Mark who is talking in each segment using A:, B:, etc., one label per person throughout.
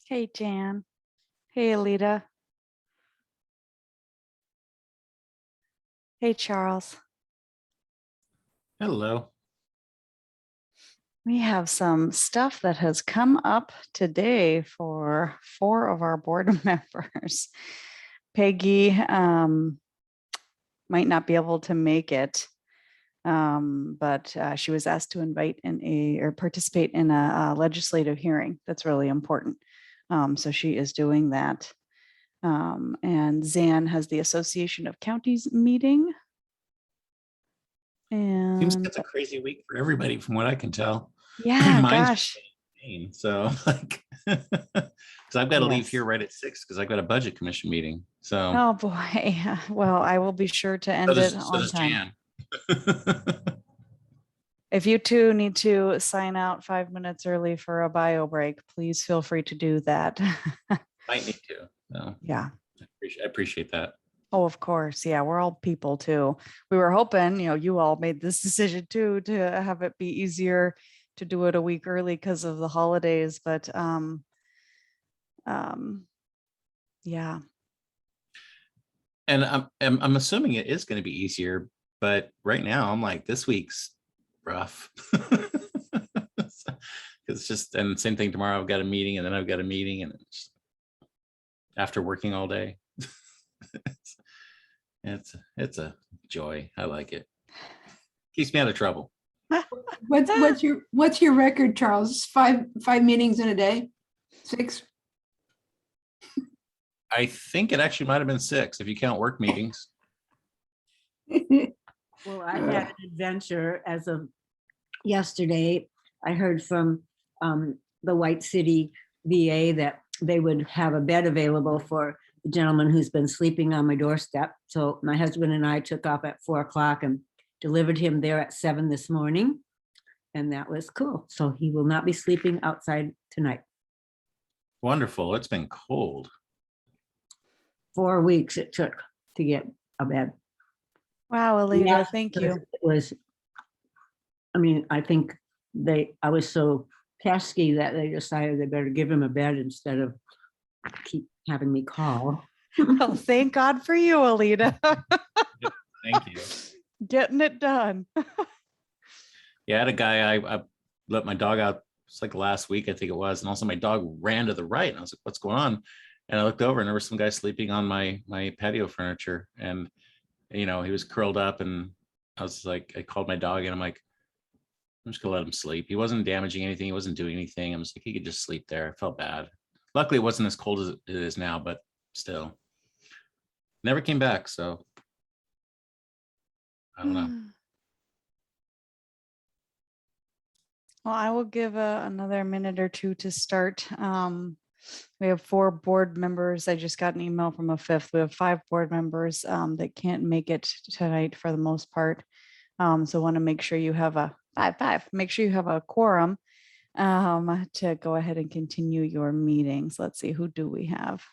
A: Hey, Jan. Hey, Alita. Hey, Charles.
B: Hello.
A: We have some stuff that has come up today for 4 of our board members. Peggy might not be able to make it, but she was asked to invite or participate in a legislative hearing. That's really important. So she is doing that. And Zan has the Association of Counties meeting.
B: Seems like
A: And
B: it's a crazy week for everybody from what I can tell.
A: yeah,
B: Mine's
A: gosh.
B: insane. So like, because I've got to leave
A: Yes.
B: here right at 6 because I've got a budget commission meeting. So
A: Oh, boy. Well, I will be sure to
B: so
A: end it
B: does, so
A: on
B: does
A: time.
B: Jan.
A: If you two need to sign out 5 minutes early for a bio break, please feel free to do that.
B: Might need to. So
A: Yeah.
B: I appreciate that.
A: Oh, of course. Yeah, we're all people too. We were hoping, you all made this decision too, to have it be easier to do it a week early because of the holidays, but yeah.
B: And I'm assuming it is going to be easier, but right now I'm like, this week's rough. It's just, and same thing tomorrow. I've got a meeting and then I've got a meeting and it's after working all day. it's a joy. I like it. Keeps me out of trouble.
C: What's your record, Charles? Five meetings in a day? 6?
B: I think it actually might have been 6 if you count work meetings.
D: Well, I had an adventure as of yesterday. I heard from the White City VA that they would have a bed available for the gentleman who's been sleeping on my doorstep. So my husband and I took off at 4 o'clock and delivered him there at 7 this morning. And that was cool. So he will not be sleeping outside tonight.
B: Wonderful. It's been cold.
D: 4 weeks it took to get a bed.
A: Wow, Alita,
D: Yeah,
A: thank you.
D: It was, I mean, I think I was so pesky that they decided they better give him a bed instead of keep having me call.
A: Well, thank God for you, Alita.
B: Thank you.
A: Getting it done.
B: Yeah, I had a guy, I let my dog out, it's like last week, I think it was. And also my dog ran to the right. And I was like, what's going on? And I looked over and there was some guy sleeping on my patio furniture. And, he was curled up and I was like, I called my dog and I'm like, I'm just gonna let him sleep. He wasn't damaging anything. He wasn't doing anything. I'm just like, he could just sleep there. I felt bad. Luckily, it wasn't as cold as it is now, but still. Never came back, so I don't know.
A: Well, I will give another minute or two to start. We have 4 board members. I just got an email from a 5th. We have 5 board members that can't make it tonight for the most part. So want to make sure you have a 5. Make sure you have a quorum to go ahead and continue your meetings. Let's see, who do we have?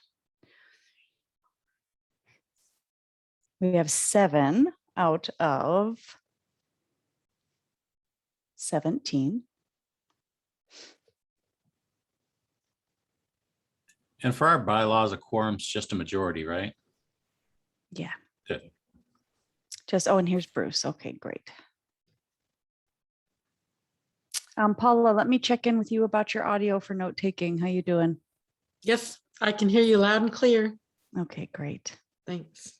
A: We have 7 out of 17.
B: And for our bylaws, a quorum's just a majority, right?
A: Yeah.
B: Good.
A: And here's Bruce. Okay, great. Paula, let me check in with you about your audio for note taking. How you doing?
E: Yes, I can hear you loud and clear.
A: Okay, great.
E: Thanks.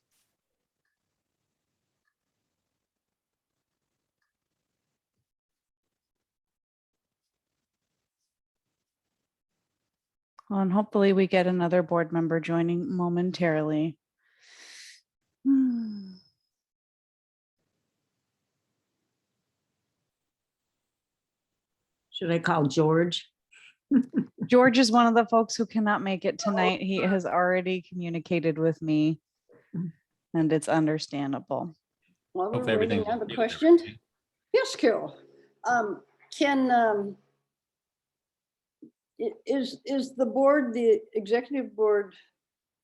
A: Well, and hopefully we get another board member joining momentarily.
D: Should I call George?
A: George is one of the folks who cannot make it tonight. He has already communicated with me, and it's understandable.
F: While we're
B: Hope
F: waiting,
B: everything's
F: I have a
B: okay with
F: question.
B: everything.
F: Yes, Carol. Is the executive board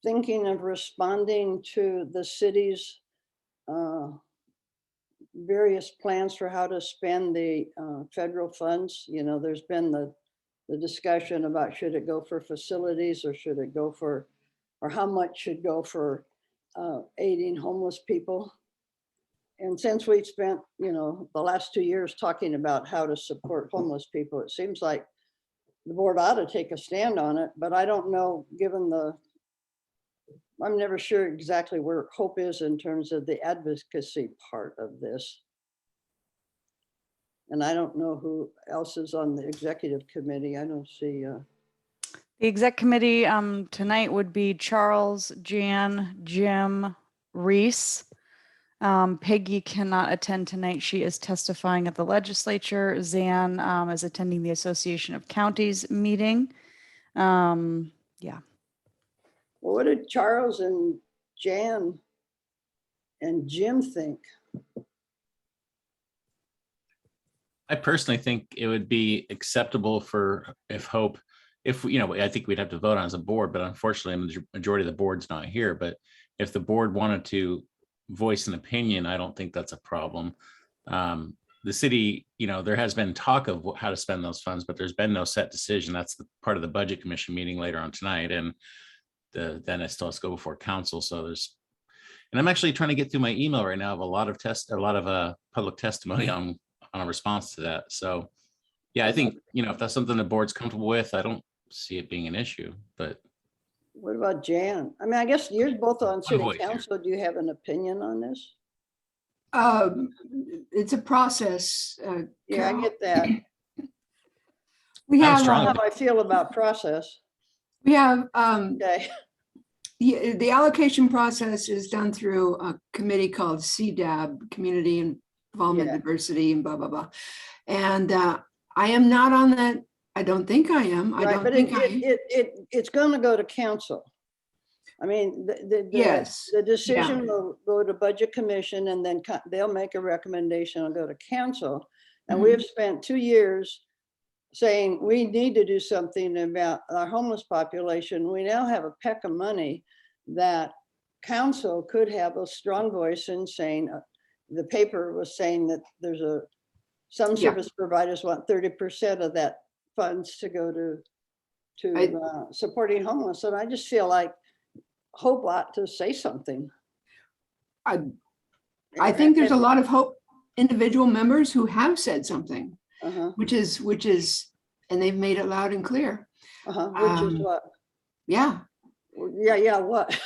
F: thinking of responding to the city's various plans for how to spend the federal funds? There's been the the discussion about should it go for facilities or should it go for, or how much should go for aiding homeless people. And since we spent, the last 2 years talking about how to support homeless people, it seems like the board ought to take a stand on it, but I don't know, I'm never sure exactly where H.O.P.E is in terms of the advocacy part of this. And I don't know who else is on the executive committee. I don't see.
A: The exec committee tonight would be Charles, Jan, Jim, Reese. Peggy cannot attend tonight. She is testifying at the legislature. Zan is attending the Association of Counties meeting. Yeah.
F: Well, what did Charles and Jan and Jim think?
B: I personally think it would be acceptable for if Hope, if I think we'd have to vote on as a board, but unfortunately, the majority of the board's not here. But if the board wanted to voice an opinion, I don't think that's a problem. The city, there has been talk of how to spend those funds, but there's been no set decision. That's the part of the budget commission meeting later on tonight, and then it still has to go before council. So and I'm actually trying to get through my email right now of a lot of public testimony on a response to that. So yeah, I think, if that's something the board's comfortable with, I don't see it being an issue, but.
F: What about Jan? I mean, I guess you're both on city
B: voice here.
F: council. Do you have an opinion on this?
C: It's a process.
F: Yeah, I
C: Carol.
F: get that.
C: We
B: I'm
C: have,
B: strong.
F: How I feel about process.
C: we have,
F: Okay.
C: the allocation process is done through a committee called CDAB, Community Involvement,
F: Yeah.
C: Diversity, and blah, blah, blah. And I am not on that. I don't think I am. I
F: Right,
C: don't
F: but
C: think
F: it's going to go to council. I mean,
C: Yes,
F: the decision will go to budget commission, and then they'll make a recommendation and go to council. And we have spent 2 years saying we need to do something about our homeless population. We now have a peck of money that council could have a strong voice in saying, the paper was saying that there's some
C: Yeah.
F: service providers want 30% of that funds to go to supporting homeless. And I just feel like Hope ought to say something.
C: I think there's a lot of Hope individual members who have said something,
F: Uh-huh,
C: which is, and they've made it loud and clear.
F: which is what?
C: Yeah,
F: Yeah, what?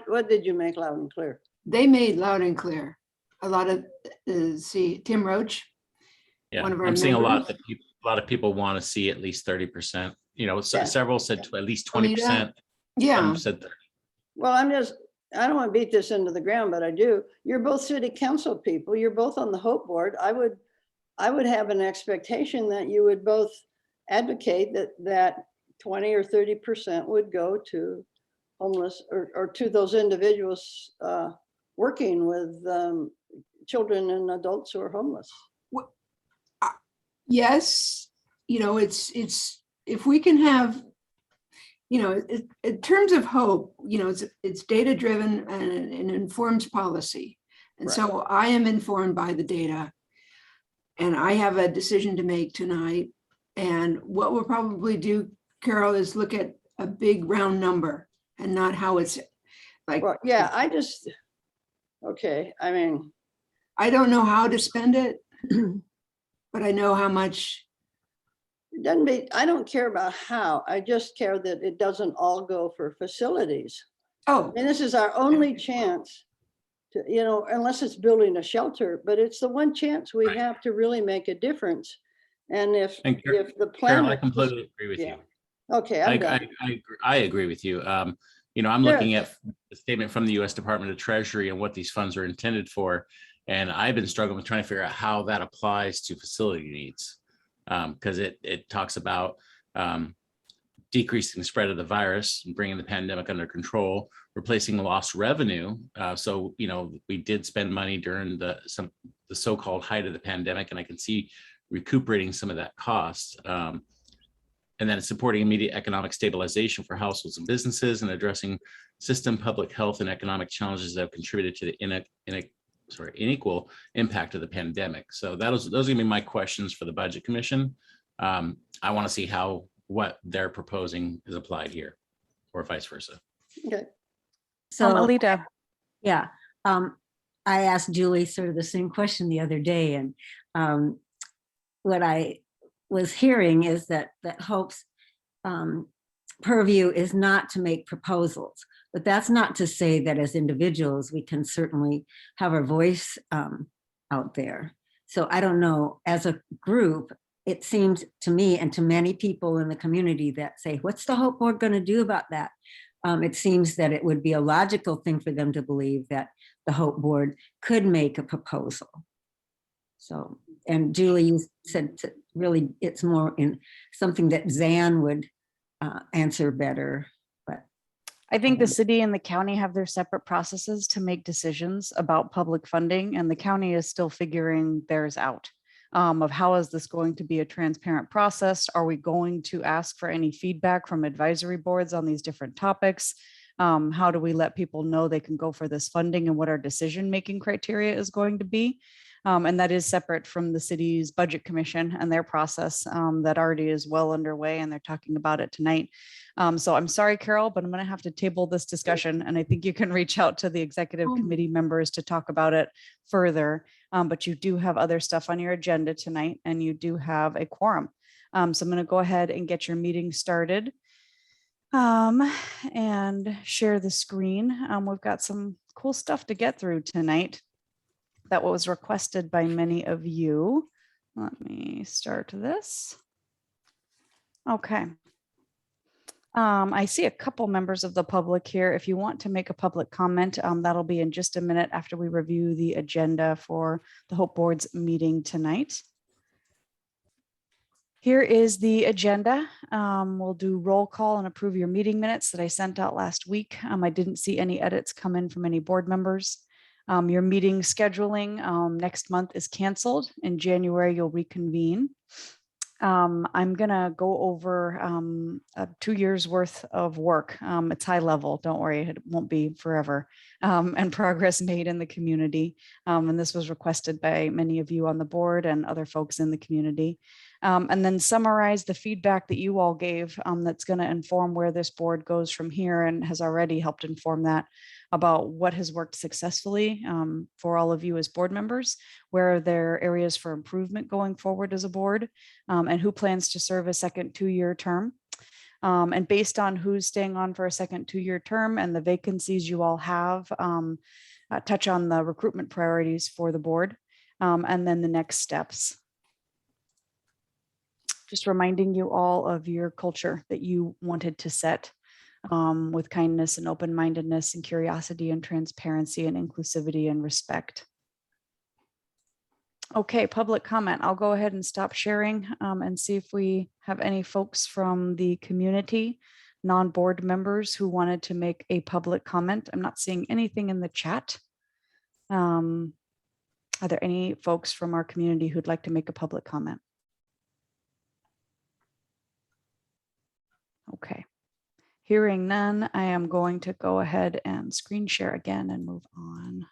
F: What did you make loud and clear?
C: they made loud and clear. A lot of, Tim Roach.
B: Yeah,
C: One of our
B: I'm seeing a lot
C: members.
B: of people want to see at least 30%.
F: Yeah.
B: Several said at least
C: Tell me that.
B: 20%.
C: Yeah,
B: Some said 30.
F: Well, I don't want to beat this into the ground, but I do. You're both city council people. You're both on the Hope board. I would have an expectation that you would both advocate that 20 or 30% would go to homeless or to those individuals working with children and adults who are homeless.
C: yes, it's, if we can have, in terms of Hope, it's data driven and it informs policy. And
F: Right.
C: so I am informed by the data. And I have a decision to make tonight. And what we'll probably do, Carol, is look at a big round number and not how it's like.
F: Well, yeah, okay. I mean,
C: I don't know how to spend it, but I know how much.
F: I don't care about how. I just care that it doesn't all go for facilities.
C: Oh,
F: And this is our only chance to, unless it's building a shelter, but it's the one chance we
B: Right.
F: have to really make a difference. And if
B: And
F: the plan.
B: Carol, I completely agree with
F: yeah.
B: you.
F: Okay, I'm done.
B: I agree with you. I'm looking at the statement from the U.S. Department of Treasury and what these funds are intended for. And I've been struggling with trying to figure out how that applies to facility needs. Because it talks about decreasing the spread of the virus and bringing the pandemic under control, replacing lost revenue. So, we did spend money during the so-called height of the pandemic, and I can see recuperating some of that cost. And then supporting immediate economic stabilization for households and businesses, and addressing system, public health, and economic challenges that have contributed to the unequal impact of the pandemic. So those are gonna be my questions for the Budget Commission. I want to see how what they're proposing is applied here, or vice versa.
F: Okay.
D: So,
A: Alita,
D: yeah, I asked Julie sort of the same question the other day, and what I was hearing is that Hope's purview is not to make proposals, but that's not to say that as individuals we can certainly have our voice out there. So I don't know, as a group, it seems to me and to many people in the community that say, what's the Hope Board going to do about that? It seems that it would be a logical thing for them to believe that the Hope Board could make a proposal. So, and Julie, you said really it's more in something that Zan would answer better. But
A: I think the city and the county have their separate processes to make decisions about public funding, and the county is still figuring theirs out. Of how is this going to be a transparent process? Are we going to ask for any feedback from advisory boards on these different topics? How do we let people know they can go for this funding and what our decision-making criteria is going to be? And that is separate from the city's budget commission and their process that already is well underway, and they're talking about it tonight. So I'm sorry, Carol, but I'm going to have to table this discussion, and I think you can reach out to the executive committee members to talk about it further. But you do have other stuff on your agenda tonight, and you do have a quorum. So I'm going to go ahead and get your meeting started and share the screen. We've got some cool stuff to get through tonight that was requested by many of you. Let me start this. Okay. I see a couple members of the public here. If you want to make a public comment, that'll be in just a minute after we review the agenda for the Hope Board's meeting tonight. Here is the agenda. We'll do roll call and approve your meeting minutes that I sent out last week. I didn't see any edits come in from any board members. Your meeting scheduling next month is canceled. In January, you'll reconvene. I'm gonna go over 2 years worth of work. It's high level, don't worry, it won't be forever, and progress made in the community. And this was requested by many of you on the board and other folks in the community. And then summarize the feedback that you all gave that's gonna inform where this board goes from here, and has already helped inform that about what has worked successfully for all of you as board members, where are there areas for improvement going forward as a board, and who plans to serve a second 2-year term. And based on who's staying on for a second 2-year term and the vacancies you all have, touch on the recruitment priorities for the board, and then the next steps. Just reminding you all of your culture that you wanted to set with kindness and open-mindedness and curiosity and transparency and inclusivity and respect. Okay, public comment. I'll go ahead and stop sharing and see if we have any folks from the community, non-board members who wanted to make a public comment. I'm not seeing anything in the chat. Are there any folks from our community who'd like to make a public comment? Okay. Hearing none, I am going to go ahead and screen share again and move on.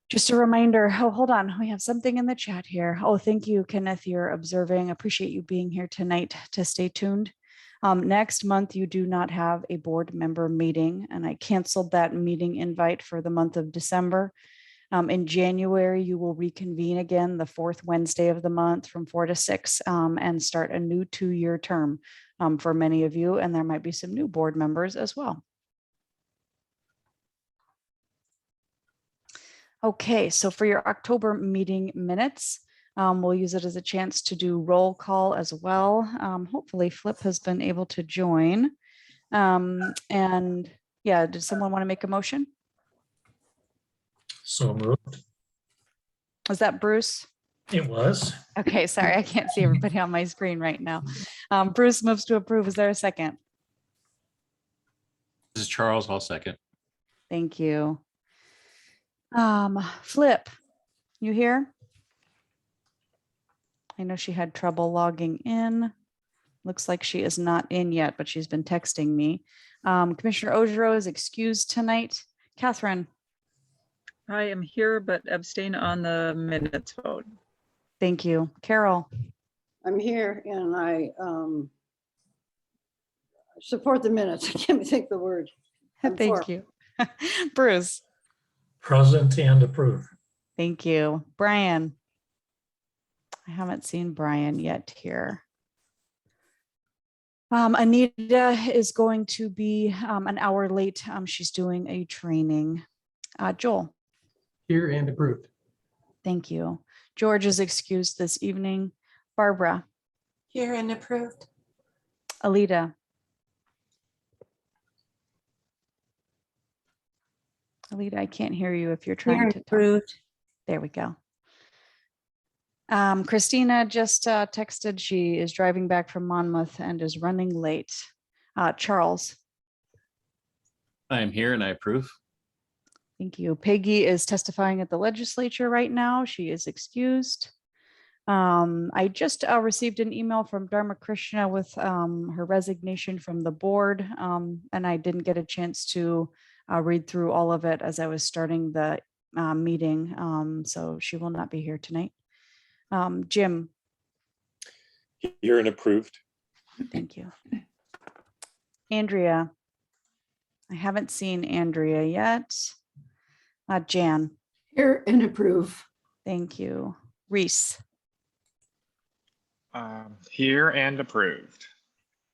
A: Just a reminder, oh, hold on, we have something in the chat here. Oh, thank you, Kenneth, you're observing. Appreciate you being here tonight to stay tuned. Next month, you do not have a board member meeting, and I canceled that meeting invite for the month of December. In January, you will reconvene again the 4th Wednesday of the month from 4 to 6 and start a new 2-year term for many of you, and there might be some new board members as well. Okay, so for your October meeting minutes, we'll use it as a chance to do roll call as well. Hopefully Flip has been able to join. And yeah, did someone want to make a motion?
G: So moved.
A: Was that Bruce?
G: It was.
A: Okay, sorry, I can't see everybody on my screen right now. Bruce moves to approve. Is there a second?
B: This is Charles, I'll second.
A: Thank you. Flip, you here? I know she had trouble logging in. Looks like she is not in yet, but she's been texting me. Commissioner Ojiro is excused tonight. Catherine.
H: I am here, but abstain on the minutes vote.
A: Thank you. Carol.
F: I'm here and I support the minutes. I can't think the word. I'm
A: Thank
F: for.
A: you. Bruce,
G: Present and approve.
A: thank you. Brian. I haven't seen Brian yet here. Anita is going to be an hour late. She's doing a training. Joel,
H: Here and approved.
A: thank you. George is excused this evening. Barbara,
E: Here and approved.
A: Alita. Alita, I can't hear you if you're
D: Here
A: trying
D: and
A: to talk.
D: approved.
A: There we go. Christina just texted. She is driving back from Monmouth and is running late. Charles,
B: I am here and I approve.
A: thank you. Peggy is testifying at the legislature right now. She is excused. I just received an email from Dharma Krishna with her resignation from the board, and I didn't get a chance to read through all of it as I was starting the meeting, so she will not be here tonight. Jim,
I: Here and approved.
A: thank you. Andrea, I haven't seen Andrea yet. Jan,
C: Here and approve.
A: thank you. Reese,
J: Here and approved.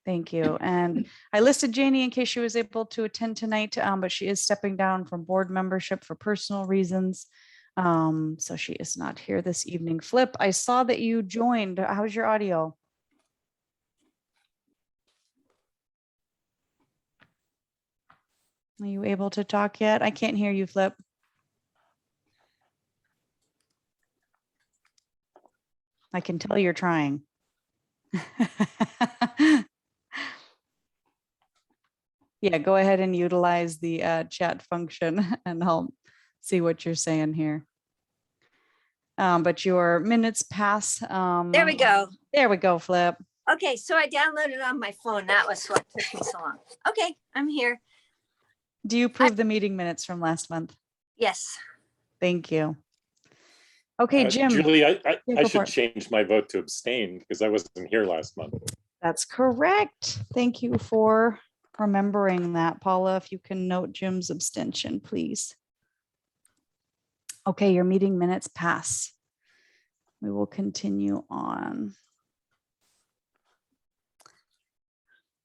A: thank you. And I listed Janie in case she was able to attend tonight, but she is stepping down from board membership for personal reasons. So she is not here this evening. Flip, I saw that you joined. How's your audio? Are you able to talk yet? I can't hear you, Flip. I can tell you're trying. Yeah, go ahead and utilize the chat function and I'll see what you're saying here. But your minutes pass.
K: There we go.
A: There we go, Flip.
K: Okay, so I downloaded it on my phone. That was what took me so long. Okay, I'm here.
A: Do you approve the meeting minutes from last month?
K: Yes.
A: Thank you. Okay, Jim.
I: Julie, I
A: go for
I: should
A: it.
I: change my vote to abstain because I wasn't here last month.
A: That's correct. Thank you for remembering that. Paula, if you can note Jim's abstention, please. Okay, your meeting minutes pass. We will continue on.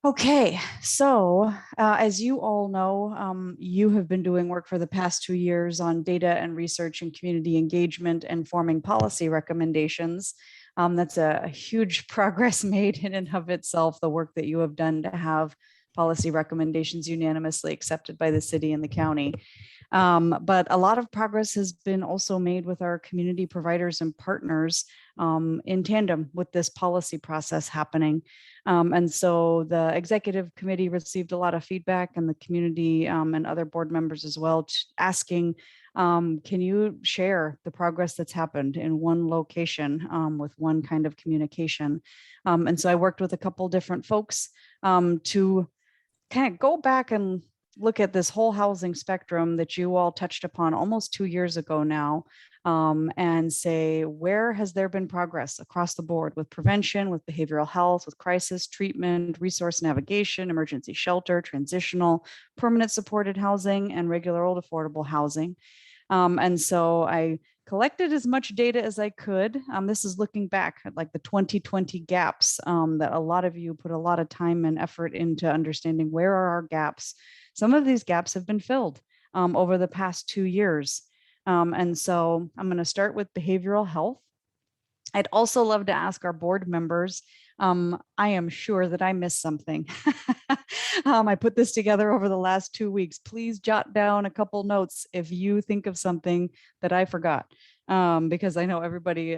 A: Okay, so as you all know, you have been doing work for the past 2 years on data and research and community engagement and forming policy recommendations. That's a huge progress made in and of itself, the work that you have done to have policy recommendations unanimously accepted by the city and the county. But a lot of progress has been also made with our community providers and partners in tandem with this policy process happening. And so the executive committee received a lot of feedback and the community and other board members as well, asking, can you share the progress that's happened in one location with one kind of communication? And so I worked with a couple different folks to kind of go back and look at this whole housing spectrum that you all touched upon almost 2 years ago now, and say, where has there been progress across the board with prevention, with behavioral health, with crisis treatment, resource navigation, emergency shelter, transitional, permanent supported housing, and regular old affordable housing. And so I collected as much data as I could. This is looking back at like the 2020 gaps that a lot of you put a lot of time and effort into understanding where are our gaps. Some of these gaps have been filled over the past 2 years. And so I'm going to start with behavioral health. I'd also love to ask our board members. I am sure that I missed something. I put this together over the last 2 weeks. Please jot down a couple notes if you think of something that I forgot, because I know everybody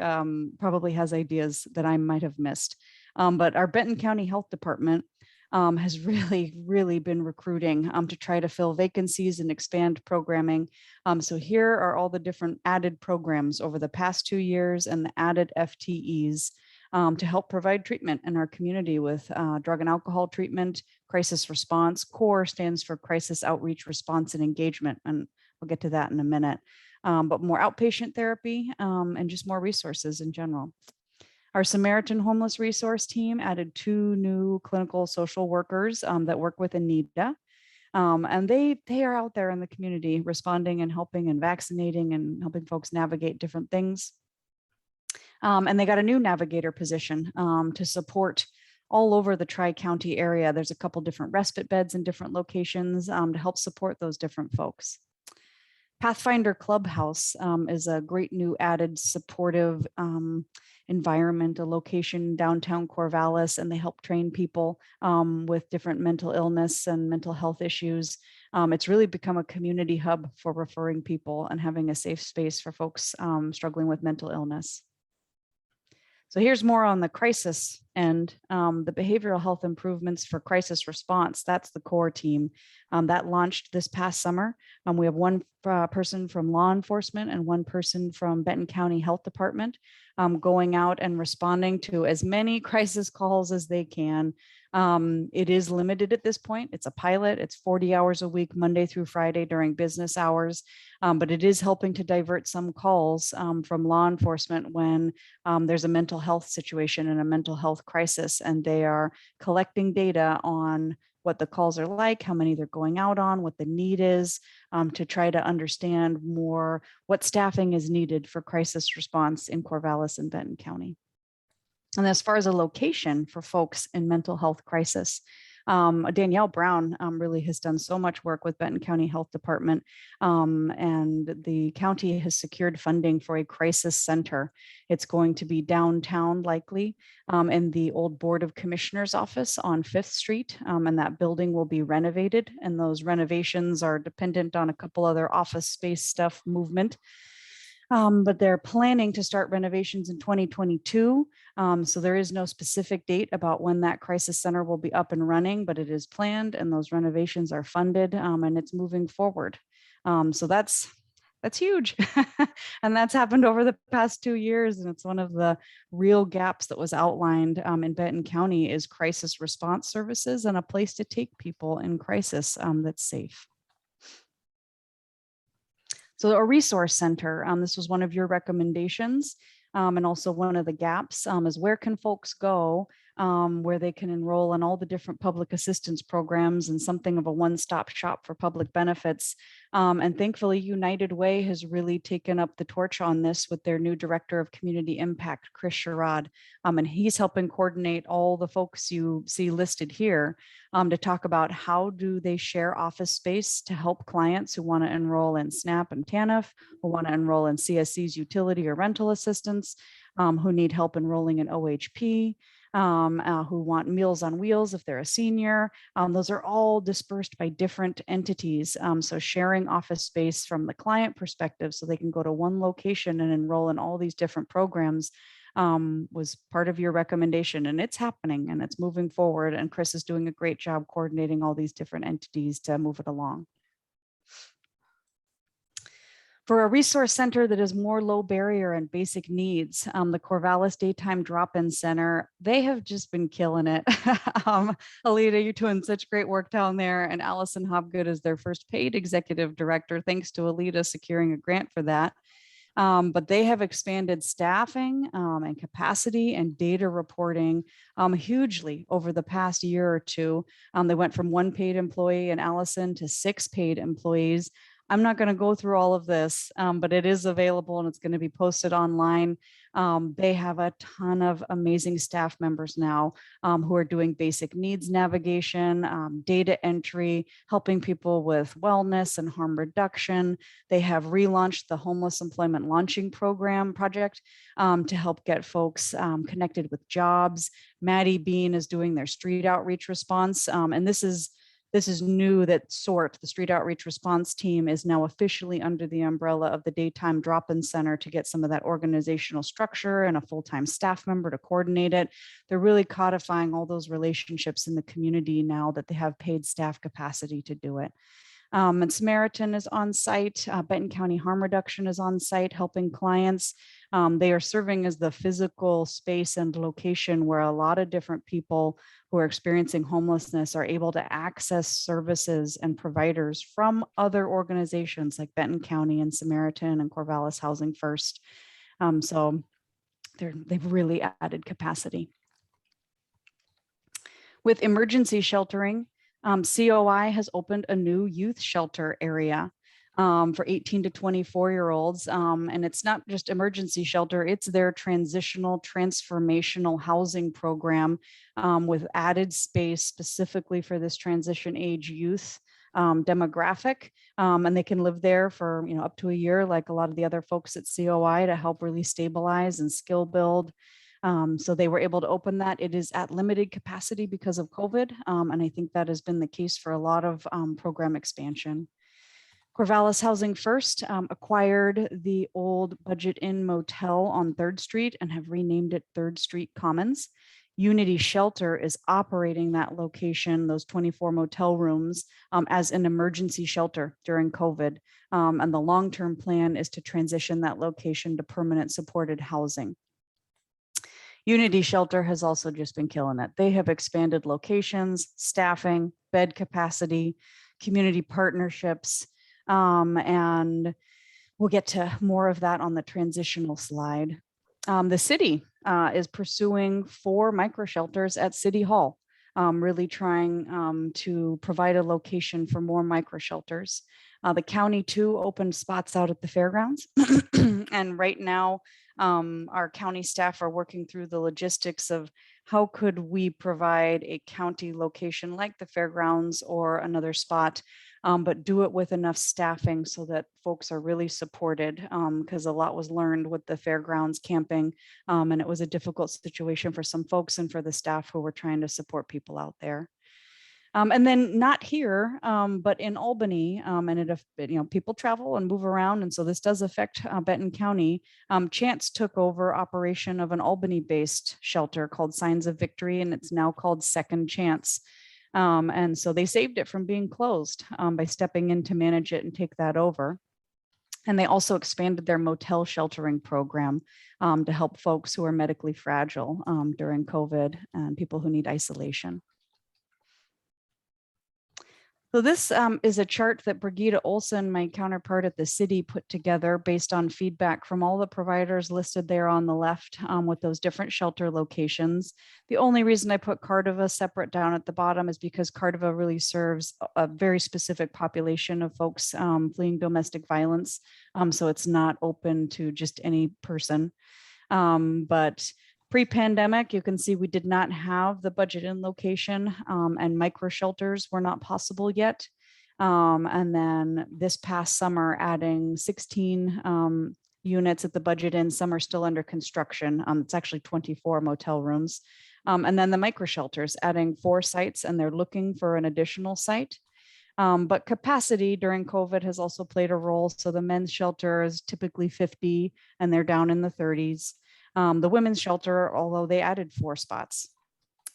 A: probably has ideas that I might have missed. But our Benton County Health Department has really been recruiting to try to fill vacancies and expand programming. So here are all the different added programs over the past 2 years and the added FTEs to help provide treatment in our community with drug and alcohol treatment, crisis response. CORE stands for Crisis Outreach Response and Engagement, and we'll get to that in a minute. But more outpatient therapy and just more resources in general. Our Samaritan Homeless Resource Team added 2 new clinical social workers that work with Anita. And they are out there in the community responding and helping and vaccinating and helping folks navigate different things. And they got a new navigator position to support all over the Tri-County area. There's a couple different respite beds in different locations to help support those different folks. Pathfinder Clubhouse is a great new added supportive environment, a location downtown Corvallis, and they help train people with different mental illness and mental health issues. It's really become a community hub for referring people and having a safe space for folks struggling with mental illness. So here's more on the crisis and the behavioral health improvements for crisis response. That's the core team that launched this past summer. We have one person from law enforcement and one person from Benton County Health Department going out and responding to as many crisis calls as they can. It is limited at this point. It's a pilot. It's 40 hours a week, Monday through Friday during business hours. But it is helping to divert some calls from law enforcement when there's a mental health situation and a mental health crisis, and they are collecting data on what the calls are like, how many they're going out on, what the need is, to try to understand more what staffing is needed for crisis response in Corvallis and Benton County. And as far as a location for folks in mental health crisis, Danielle Brown really has done so much work with Benton County Health Department, and the county has secured funding for a crisis center. It's going to be downtown likely in the old Board of Commissioners office on 5th Street, and that building will be renovated, and those renovations are dependent on a couple other office space stuff movement. But they're planning to start renovations in 2022. So there is no specific date about when that crisis center will be up and running, but it is planned and those renovations are funded and it's moving forward. So that's huge. And that's happened over the past 2 years. And it's one of the real gaps that was outlined in Benton County is crisis response services and a place to take people in crisis that's safe. So a resource center, this was one of your recommendations, and also one of the gaps is where can folks go where they can enroll in all the different public assistance programs and something of a one-stop shop for public benefits. And thankfully, United Way has really taken up the torch on this with their new Director of Community Impact, Chris Sherrod. And he's helping coordinate all the folks you see listed here to talk about how do they share office space to help clients who want to enroll in SNAP and TANF, who want to enroll in CSC's utility or rental assistance, who need help enrolling in OHP, who want Meals on Wheels if they're a senior. Those are all dispersed by different entities. So sharing office space from the client perspective so they can go to one location and enroll in all these different programs was part of your recommendation, and it's happening and it's moving forward. And Chris is doing a great job coordinating all these different entities to move it along. For a resource center that is more low barrier and basic needs, the Corvallis Daytime Drop-In Center, they have just been killing it. Alita, you're doing such great work down there, and Allison Hobgood is their first paid executive director, thanks to Alita securing a grant for that. But they have expanded staffing and capacity and data reporting hugely over the past year or two. They went from 1 paid employee in Allison to 6 paid employees. I'm not going to go through all of this, but it is available and it's going to be posted online. They have a ton of amazing staff members now who are doing basic needs navigation, data entry, helping people with wellness and harm reduction. They have relaunched the Homeless Employment Launching Program project to help get folks connected with jobs. Maddie Bean is doing their street outreach response. And this is new, that SORT, the Street Outreach Response Team, is now officially under the umbrella of the Daytime Drop-In Center to get some of that organizational structure and a full-time staff member to coordinate it. They're really codifying all those relationships in the community now that they have paid staff capacity to do it. And Samaritan is on site. Benton County Harm Reduction is on site helping clients. They are serving as the physical space and location where a lot of different people who are experiencing homelessness are able to access services and providers from other organizations like Benton County and Samaritan and Corvallis Housing First. So they've really added capacity. With emergency sheltering, COI has opened a new youth shelter area for 18 to 24-year-olds. And it's not just emergency shelter, it's their transitional transformational housing program with added space specifically for this transition age youth demographic. And they can live there for up to a year, like a lot of the other folks at COI, to help really stabilize and skill build. So they were able to open that. It is at limited capacity because of COVID. And I think that has been the case for a lot of program expansion. Corvallis Housing First acquired the old Budget Inn Motel on 3rd Street and have renamed it 3rd Street Commons. Unity Shelter is operating that location, those 24 motel rooms, as an emergency shelter during COVID. And the long-term plan is to transition that location to permanent supported housing. Unity Shelter has also just been killing it. They have expanded locations, staffing, bed capacity, community partnerships, and we'll get to more of that on the transitional slide. The city is pursuing 4 micro shelters at City Hall, really trying to provide a location for more micro shelters. The county too opened spots out at the fairgrounds. And right now, our county staff are working through the logistics of how could we provide a county location like the fairgrounds or another spot, but do it with enough staffing so that folks are really supported, because a lot was learned with the fairgrounds camping, and it was a difficult situation for some folks and for the staff who were trying to support people out there. And then not here, but in Albany, and it, people travel and move around, and so this does affect Benton County. Chance took over operation of an Albany-based shelter called Signs of Victory, and it's now called Second Chance. And so they saved it from being closed by stepping in to manage it and take that over. And they also expanded their motel sheltering program to help folks who are medically fragile during COVID and people who need isolation. So this is a chart that Brigitte Olson, my counterpart at the city, put together based on feedback from all the providers listed there on the left with those different shelter locations. The only reason I put Cardova separate down at the bottom is because Cardova really serves a very specific population of folks fleeing domestic violence. So it's not open to just any person. But pre-pandemic, you can see we did not have the Budget Inn location, and micro shelters were not possible yet. And then this past summer, adding 16 units at the Budget Inn. Some are still under construction. It's actually 24 motel rooms. And then the micro shelters, adding 4 sites, and they're looking for an additional site. But capacity during COVID has also played a role. So the men's shelter is typically 50, and they're down in the 30s. The women's shelter, although they added 4 spots.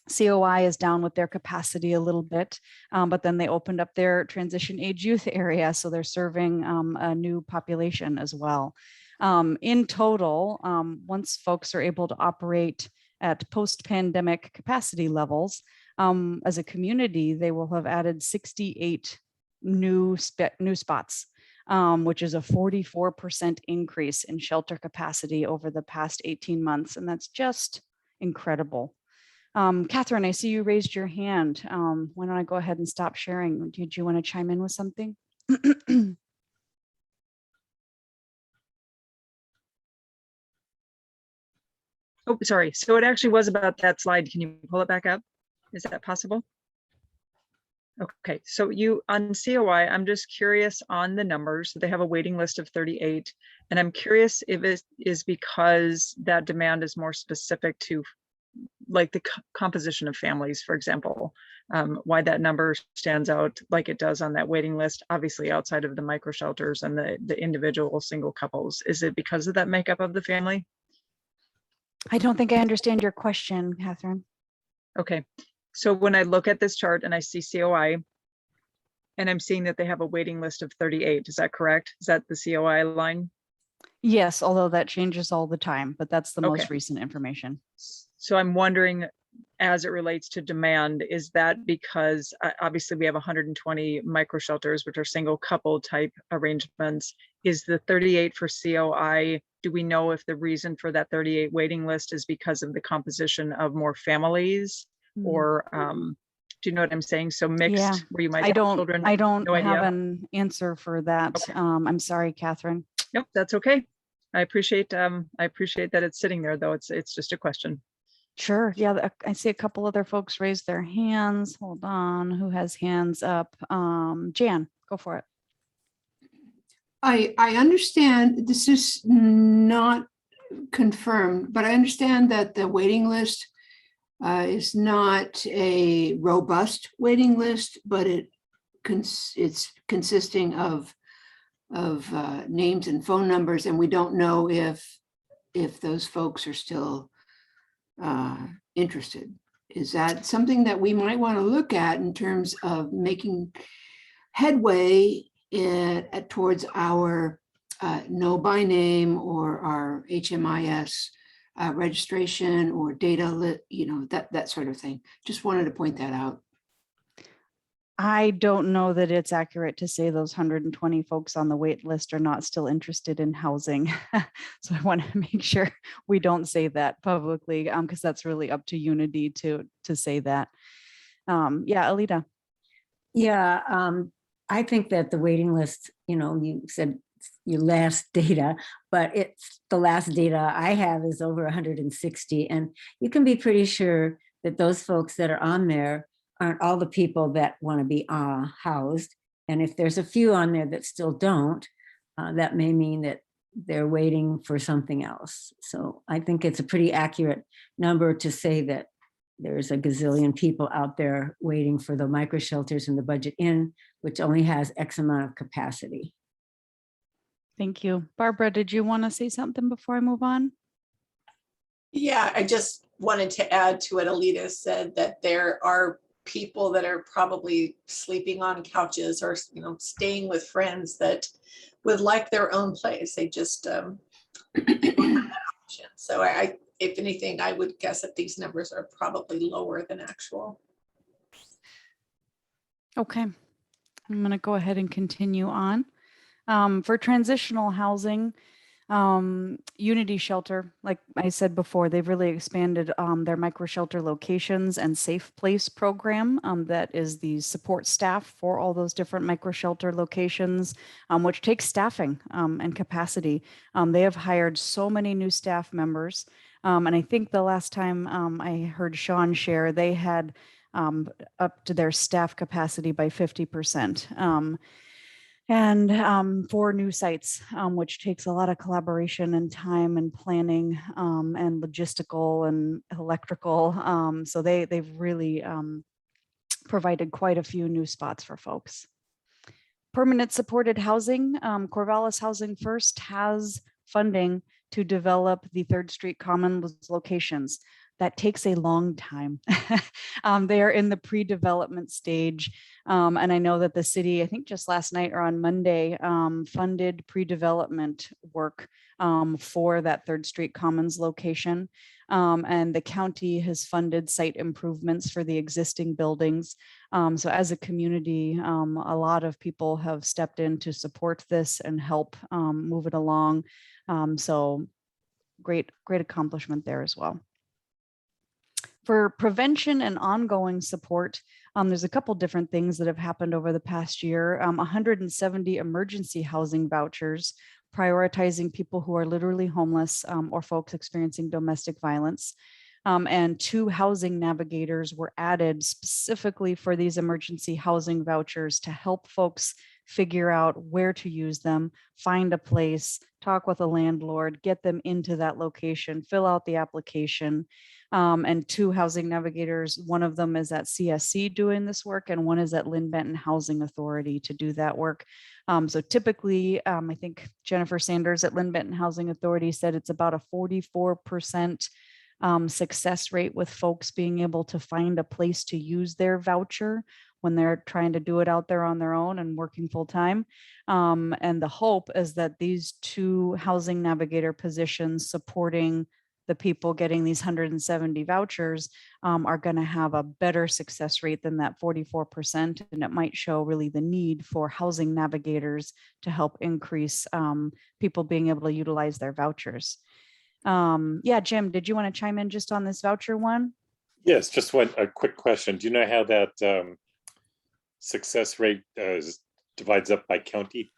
A: COI is down with their capacity a little bit, but then they opened up their transition age youth area. So they're serving a new population as well. In total, once folks are able to operate at post-pandemic capacity levels, as a community, they will have added 68 new spots. Which is a 44% increase in shelter capacity over the past 18 months. And that's just incredible. Catherine, I see you raised your hand. Why don't I go ahead and stop sharing? Did you want to chime in with something?
L: Oh, sorry. So it actually was about that slide. Can you pull it back up? Is that possible? Okay, so on COI, I'm just curious on the numbers. They have a waiting list of 38, and I'm curious if it is because that demand is more specific to like the composition of families, for example, why that number stands out like it does on that waiting list, obviously outside of the micro shelters and the individual single couples. Is it because of that makeup of the family?
A: I don't think I understand your question, Catherine.
L: Okay. So when I look at this chart and I see COI, and I'm seeing that they have a waiting list of 38, is that correct? Is that the COI line?
A: Yes, although that changes all the time, but that's the
L: Okay.
A: most recent information.
L: So I'm wondering, as it relates to demand, is that because obviously we have 120 micro shelters, which are single couple type arrangements? Is the 38 for COI? Do we know if the reason for that 38 waiting list is because of the composition of more families, or do you know what I'm saying? So mixed,
A: Yeah,
L: where you might
A: I
L: have
A: don't,
L: children.
A: I don't
L: No
A: have
L: idea.
A: an answer for that.
L: Okay.
A: I'm sorry, Catherine.
L: Nope, that's okay. I appreciate that it's sitting there, though. It's just a question.
A: Sure. Yeah, I see a couple other folks raise their hands. Hold on, who has hands up? Jan, go for it.
C: I understand this is not confirmed, but I understand that the waiting list is not a robust waiting list, but it's consisting of names and phone numbers, and we don't know if those folks are still interested. Is that something that we might want to look at in terms of making headway towards our know by name or our HMIS registration or data, that sort of thing? Just wanted to point that out.
A: I don't know that it's accurate to say those 120 folks on the wait list are not still interested in housing. So I want to make sure we don't say that publicly, because that's really up to Unity to say that. Yeah, Alita.
D: Yeah, I think that the waiting list, you said your last data, but it's the last data I have is over 160. And you can be pretty sure that those folks that are on there aren't all the people that want to be housed. And if there's a few on there that still don't, that may mean that they're waiting for something else. So I think it's a pretty accurate number to say that there's a gazillion people out there waiting for the micro shelters and the budget inn, which only has X amount of capacity.
A: Thank you. Barbara, did you want to say something before I move on?
E: Yeah, I just wanted to add to what Alita said, that there are people that are probably sleeping on couches or staying with friends that would like their own place. They just don't have that option. So if anything, I would guess that these numbers are probably lower than actual.
A: Okay, I'm going to go ahead and continue on. For transitional housing, Unity Shelter, like I said before, they've really expanded their micro shelter locations and safe place program. That is the support staff for all those different micro shelter locations, which takes staffing and capacity. They have hired so many new staff members. And I think the last time I heard Sean share, they had up to their staff capacity by 50%. And 4 new sites, which takes a lot of collaboration and time and planning and logistical and electrical. So they've really provided quite a few new spots for folks. Permanent supported housing, Corvallis Housing First has funding to develop the 3rd Street Commons locations. That takes a long time. They are in the pre-development stage. And I know that the city, I think just last night or on Monday, funded pre-development work for that 3rd Street Commons location. And the county has funded site improvements for the existing buildings. So as a community, a lot of people have stepped in to support this and help move it along. So great accomplishment there as well. For prevention and ongoing support, there's a couple different things that have happened over the past year. 170 emergency housing vouchers, prioritizing people who are literally homeless or folks experiencing domestic violence. And 2 housing navigators were added specifically for these emergency housing vouchers to help folks figure out where to use them, find a place, talk with a landlord, get them into that location, fill out the application. And 2 housing navigators, one of them is at CSC doing this work, and one is at Lynn Benton Housing Authority to do that work. So typically, I think Jennifer Sanders at Lynn Benton Housing Authority said it's about a 44% success rate with folks being able to find a place to use their voucher when they're trying to do it out there on their own and working full time. And the hope is that these 2 housing navigator positions supporting the people getting these 170 vouchers are going to have a better success rate than that 44%. And it might show really the need for housing navigators to help increase people being able to utilize their vouchers. Yeah, Jim, did you want to chime in just on this voucher one?
I: Yes, just a quick question. Do you know how that success rate divides up by county?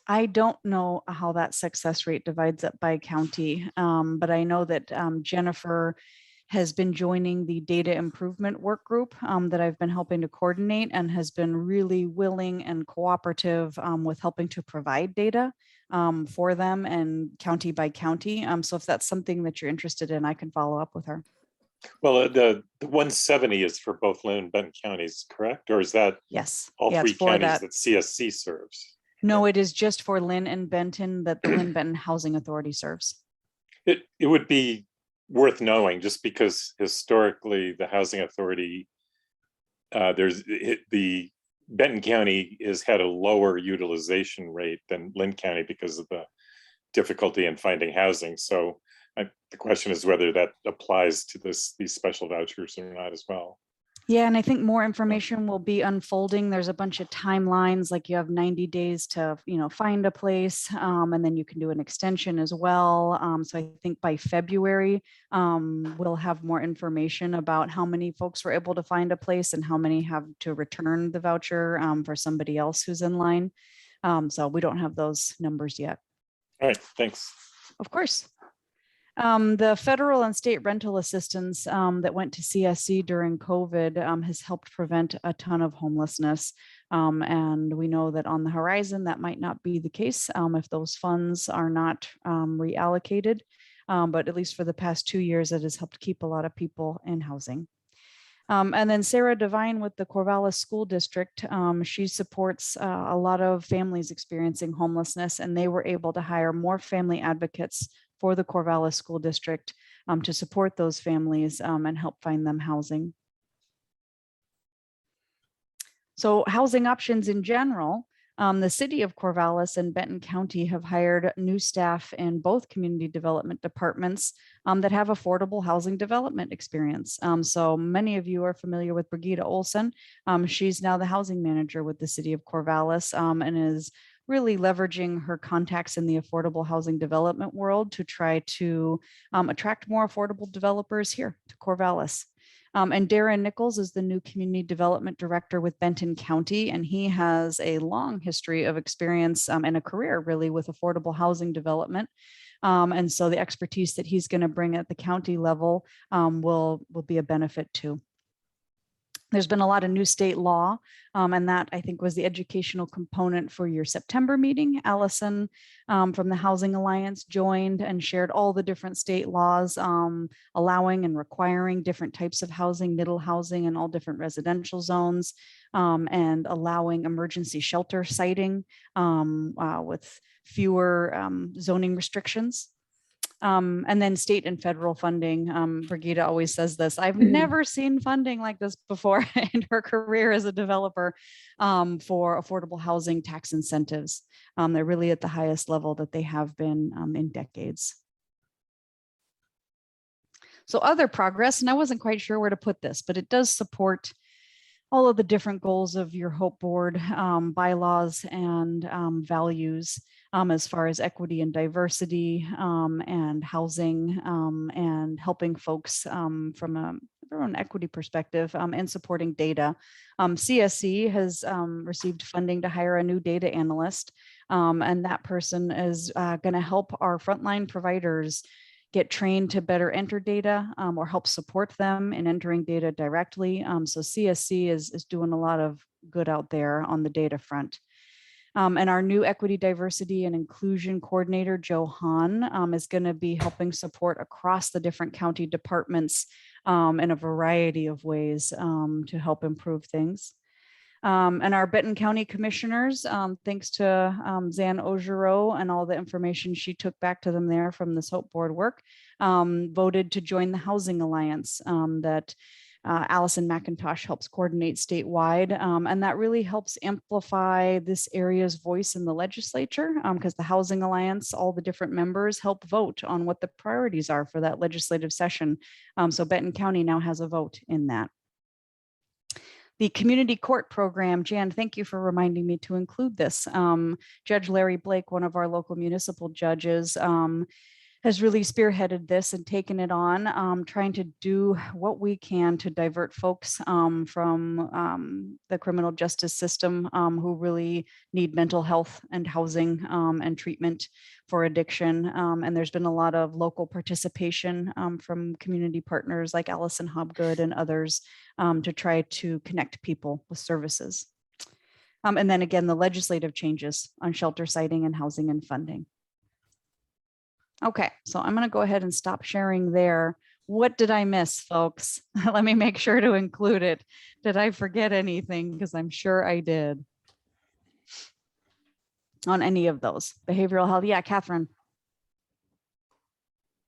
A: I don't know how that success rate divides up by county, but I know that Jennifer has been joining the data improvement work group that I've been helping to coordinate, and has been really willing and cooperative with helping to provide data for them and county by county. So if that's something that you're interested in, I can follow up with her.
I: Well, the 170 is for both Lynn and Benton counties, correct? Or is that
A: Yes.
I: all
A: Yeah,
I: three
A: it's for
I: counties
A: that.
I: that CSC serves?
A: No, it is just for Lynn and Benton that the Lynn Benton Housing Authority serves.
I: It would be worth knowing, just because historically the housing authority, the Benton County has had a lower utilization rate than Lynn County because of the difficulty in finding housing. So the question is whether that applies to these special vouchers or not as well.
A: Yeah, and I think more information will be unfolding. There's a bunch of timelines, like you have 90 days to, find a place, and then you can do an extension as well. So I think by February, we'll have more information about how many folks were able to find a place and how many have to return the voucher for somebody else who's in line. So we don't have those numbers yet.
I: All right, thanks.
A: Of course. The federal and state rental assistance that went to CSC during COVID has helped prevent a ton of homelessness. And we know that on the horizon, that might not be the case if those funds are not reallocated. But at least for the past 2 years, it has helped keep a lot of people in housing. And then Sarah Devine with the Corvallis School District, she supports a lot of families experiencing homelessness, and they were able to hire more family advocates for the Corvallis School District to support those families and help find them housing. So housing options in general, the city of Corvallis and Benton County have hired new staff in both community development departments that have affordable housing development experience. So many of you are familiar with Brigida Olson. She's now the housing manager with the city of Corvallis and is really leveraging her contacts in the affordable housing development world to try to attract more affordable developers here to Corvallis. And Darren Nichols is the new community development director with Benton County, and he has a long history of experience and a career really with affordable housing development. And so the expertise that he's going to bring at the county level will be a benefit too. There's been a lot of new state law, and that I think was the educational component for your September meeting. Allison from the Housing Alliance joined and shared all the different state laws allowing and requiring different types of housing, middle housing, and all different residential zones, and allowing emergency shelter siting with fewer zoning restrictions. And then state and federal funding. Brigida always says this, I've never seen funding like this before in her career as a developer for affordable housing tax incentives. They're really at the highest level that they have been in decades. So other progress, and I wasn't quite sure where to put this, but it does support all of the different goals of your HOPE board bylaws and values as far as equity and diversity and housing and helping folks from an equity perspective and supporting data. CSC has received funding to hire a new data analyst, and that person is going to help our frontline providers get trained to better enter data or help support them in entering data directly. So CSC is doing a lot of good out there on the data front. And our new equity, diversity, and inclusion coordinator, Joe Hahn, is going to be helping support across the different county departments in a variety of ways to help improve things. And our Benton County commissioners, thanks to Zan Ogerow and all the information she took back to them there from this HOPE board work, voted to join the Housing Alliance that Allison McIntosh helps coordinate statewide, and that really helps amplify this area's voice in the legislature, because the Housing Alliance, all the different members help vote on what the priorities are for that legislative session. So Benton County now has a vote in that. The community court program, Jan, thank you for reminding me to include this. Judge Larry Blake, one of our local municipal judges, has really spearheaded this and taken it on, trying to do what we can to divert folks from the criminal justice system who really need mental health and housing and treatment for addiction. And there's been a lot of local participation from community partners like Allison Hobgood and others to try to connect people with services. And then again, the legislative changes on shelter siting and housing and funding. Okay, so I'm going to go ahead and stop sharing there. What did I miss, folks? Let me make sure to include it. Did I forget anything? Because I'm sure I did. On any of those. Behavioral health. Yeah, Catherine.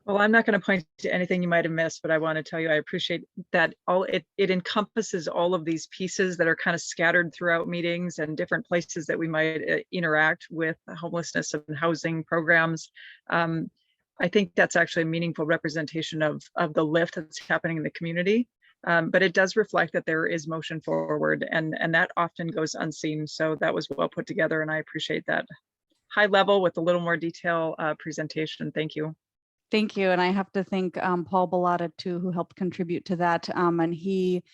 L: Well, I'm not going to point to anything you might have missed, but I want to tell you I appreciate that it encompasses all of these pieces that are kind of scattered throughout meetings and different places that we might interact with homelessness and housing programs. I think that's actually a meaningful representation of the lift that's happening in the community. But it does reflect that there is motion forward, and that often goes unseen. So that was well put together, and I appreciate that high level with a little more detail presentation. Thank you.
A: Thank you. And I have to thank Paul Bellotta too, who helped contribute to that. And he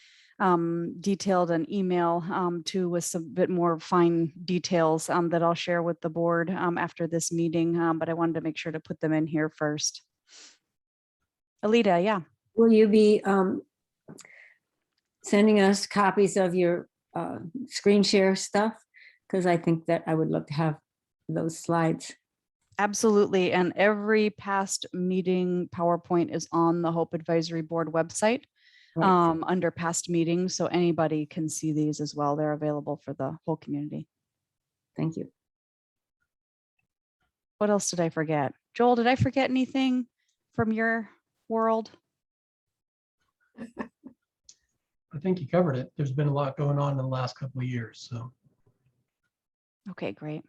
A: detailed an email too with some bit more fine details that I'll share with the board after this meeting. But I wanted to make sure to put them in here first. Alita, yeah.
D: Will you be sending us copies of your screen share stuff? Because I think that I would love to have those slides.
A: Absolutely. And every past meeting PowerPoint is on the Hope Advisory Board website under past meetings. So anybody can see these as well. They're available for the whole community.
D: Thank you.
A: What else did I forget? Joel, did I forget anything from your world?
H: I think you covered it. There's been a lot going on in the last couple of years. So.
A: Okay, great.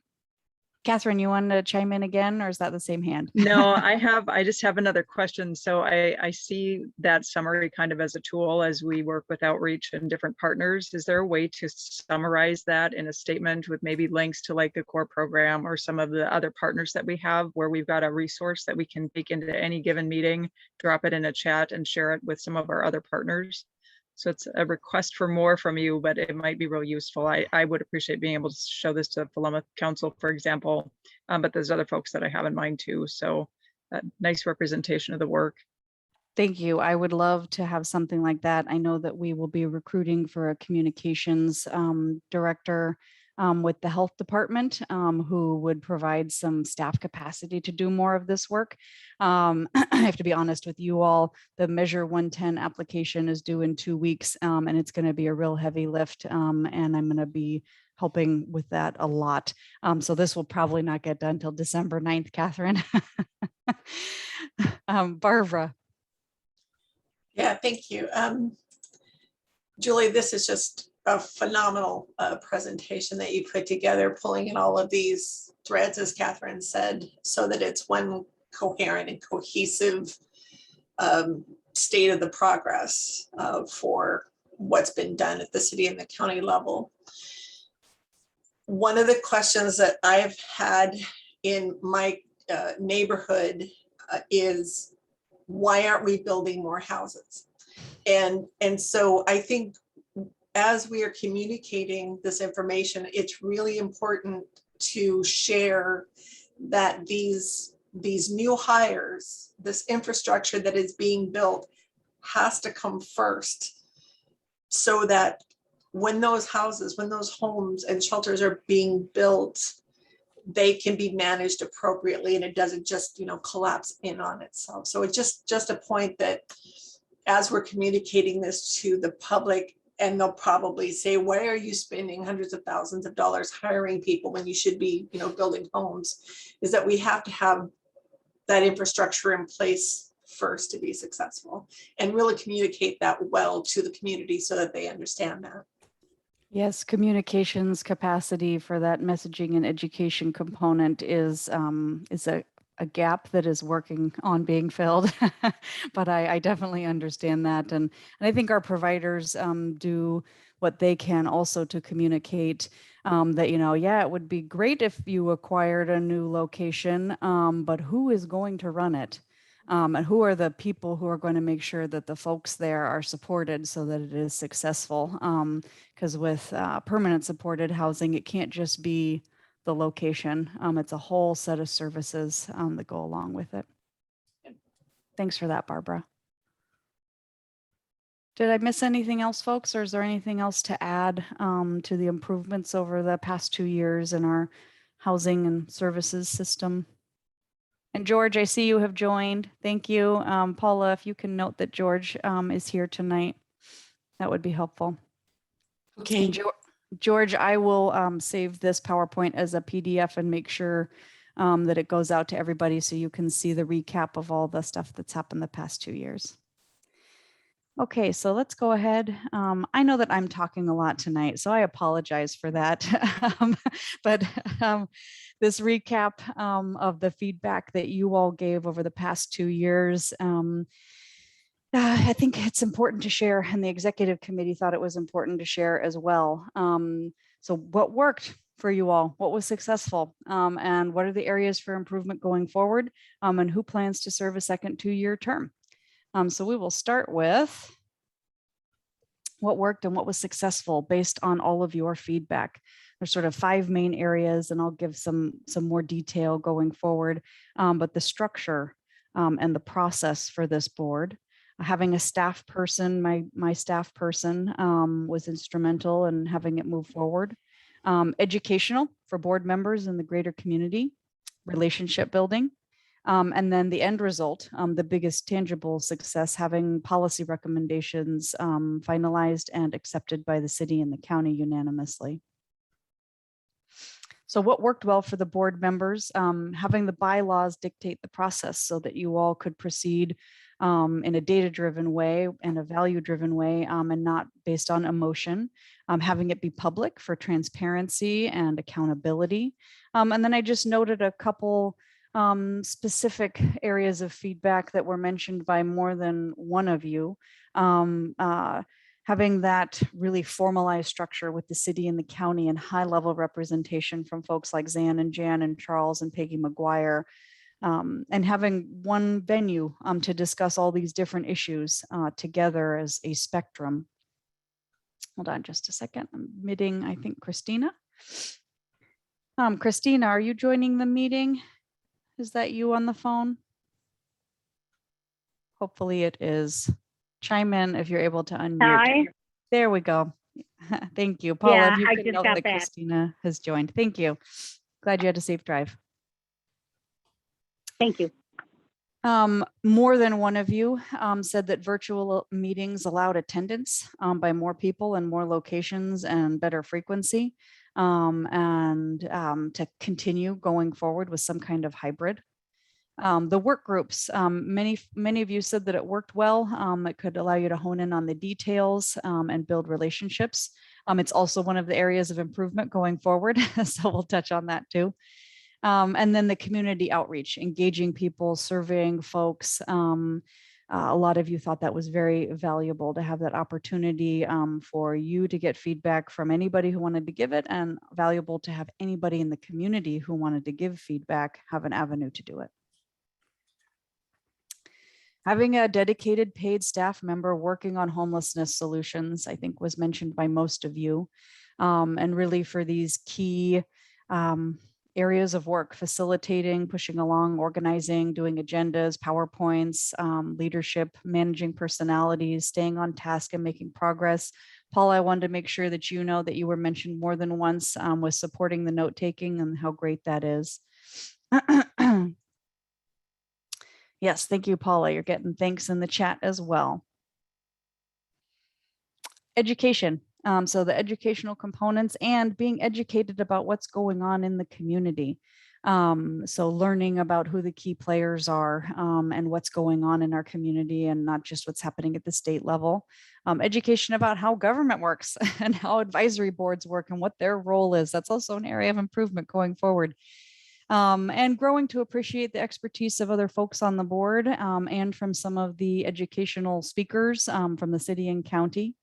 A: Catherine, you want to chime in again, or is that the same hand?
L: No, I just have another question. So I see that summary kind of as a tool as we work with outreach and different partners. Is there a way to summarize that in a statement with maybe links to like the core program or some of the other partners that we have, where we've got a resource that we can take into any given meeting, drop it in a chat and share it with some of our other partners? So it's a request for more from you, but it might be real useful. I would appreciate being able to show this to Philomath Council, for example, but there's other folks that I have in mind too. So nice representation of the work.
A: Thank you. I would love to have something like that. I know that we will be recruiting for a communications director with the health department who would provide some staff capacity to do more of this work. I have to be honest with you all, the Measure 110 application is due in 2 weeks and it's going to be a real heavy lift and I'm going to be helping with that a lot. So this will probably not get done till December 9th, Catherine. Barbara.
E: Yeah, thank you. Julie, this is just a phenomenal presentation that you put together, pulling in all of these threads, as Catherine said, so that it's one coherent and cohesive state of the progress for what's been done at the city and the county level. One of the questions that I've had in my neighborhood is, why aren't we building more houses? And so I think as we are communicating this information, it's really important to share that these new hires, this infrastructure that is being built, has to come first, so that when those houses, when those homes and shelters are being built, they can be managed appropriately and it doesn't just, collapse in on itself. So it's just a point that as we're communicating this to the public, and they'll probably say, why are you spending hundreds of thousands of dollars hiring people when you should be, building homes, is that we have to have that infrastructure in place first to be successful, and really communicate that well to the community so that they understand that.
A: Yes, communications capacity for that messaging and education component is a gap that is working on being filled. But I definitely understand that. And I think our providers do what they can also to communicate that, yeah, it would be great if you acquired a new location, but who is going to run it? And who are the people who are going to make sure that the folks there are supported so that it is successful? Because with permanent supported housing, it can't just be the location. It's a whole set of services that go along with it. Thanks for that, Barbara. Did I miss anything else, folks, or is there anything else to add to the improvements over the past 2 years in our housing and services system? And George, I see you have joined. Thank you. Paula, if you can note that George is here tonight, that would be helpful.
E: Okay.
A: And George, I will save this PowerPoint as a PDF and make sure that it goes out to everybody so you can see the recap of all the stuff that's happened the past 2 years. Okay, so let's go ahead. I know that I'm talking a lot tonight, so I apologize for that. But this recap of the feedback that you all gave over the past 2 years, I think it's important to share, and the executive committee thought it was important to share as well. So what worked for you all? What was successful? And what are the areas for improvement going forward? And who plans to serve a second 2-year term? So we will start with what worked and what was successful based on all of your feedback. There's sort of 5 main areas, and I'll give some more detail going forward. But the structure and the process for this board, having a staff person, my staff person was instrumental in having it move forward. Educational for board members in the greater community, relationship building. And then the end result, the biggest tangible success, having policy recommendations finalized and accepted by the city and the county unanimously. So what worked well for the board members, having the bylaws dictate the process so that you all could proceed in a data-driven way and a value-driven way and not based on emotion, having it be public for transparency and accountability. And then I just noted a couple specific areas of feedback that were mentioned by more than one of you. Having that really formalized structure with the city and the county and high level representation from folks like Zan and Jan and Charles and Peggy McGuire, and having one venue to discuss all these different issues together as a spectrum. Hold on just a second. I'm admitting, I think, Christina. Christina, are you joining the meeting? Is that you on the phone? Hopefully it is. Chime in if you're able to unmute.
M: Hi.
A: There we go. Thank you. Paula,
M: Yeah,
A: if you
M: I
A: can
M: just
A: note
M: got
A: that
M: back.
A: Christina has joined. Thank you. Glad you had a safe drive.
M: Thank you.
A: More than one of you said that virtual meetings allowed attendance by more people and more locations and better frequency, and to continue going forward with some kind of hybrid. The work groups, many of you said that it worked well. It could allow you to hone in on the details and build relationships. It's also one of the areas of improvement going forward, so we'll touch on that too. And then the community outreach, engaging people, surveying folks. A lot of you thought that was very valuable to have that opportunity for you to get feedback from anybody who wanted to give it, and valuable to have anybody in the community who wanted to give feedback have an avenue to do it. Having a dedicated paid staff member working on homelessness solutions, I think, was mentioned by most of you. And really for these key areas of work, facilitating, pushing along, organizing, doing agendas, PowerPoints, leadership, managing personalities, staying on task and making progress. Paul, I wanted to make sure that you know that you were mentioned more than once with supporting the note taking and how great that is. Yes, thank you, Paula. You're getting thanks in the chat as well. Education. So the educational components and being educated about what's going on in the community. So learning about who the key players are and what's going on in our community and not just what's happening at the state level. Education about how government works and how advisory boards work and what their role is. That's also an area of improvement going forward. And growing to appreciate the expertise of other folks on the board and from some of the educational speakers from the city and county.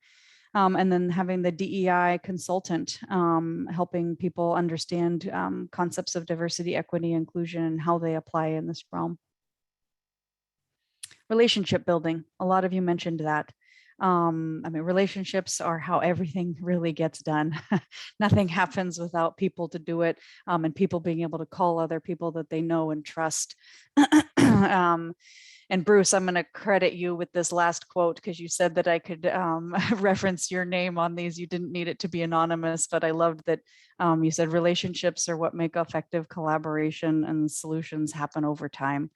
A: And then having the DEI consultant helping people understand concepts of diversity, equity, inclusion, and how they apply in this realm. Relationship building, a lot of you mentioned that. I mean, relationships are how everything really gets done. Nothing happens without people to do it and people being able to call other people that they know and trust. And Bruce, I'm going to credit you with this last quote because you said that I could reference your name on these. You didn't need it to be anonymous, but I loved that you said relationships are what make effective collaboration and solutions happen over time.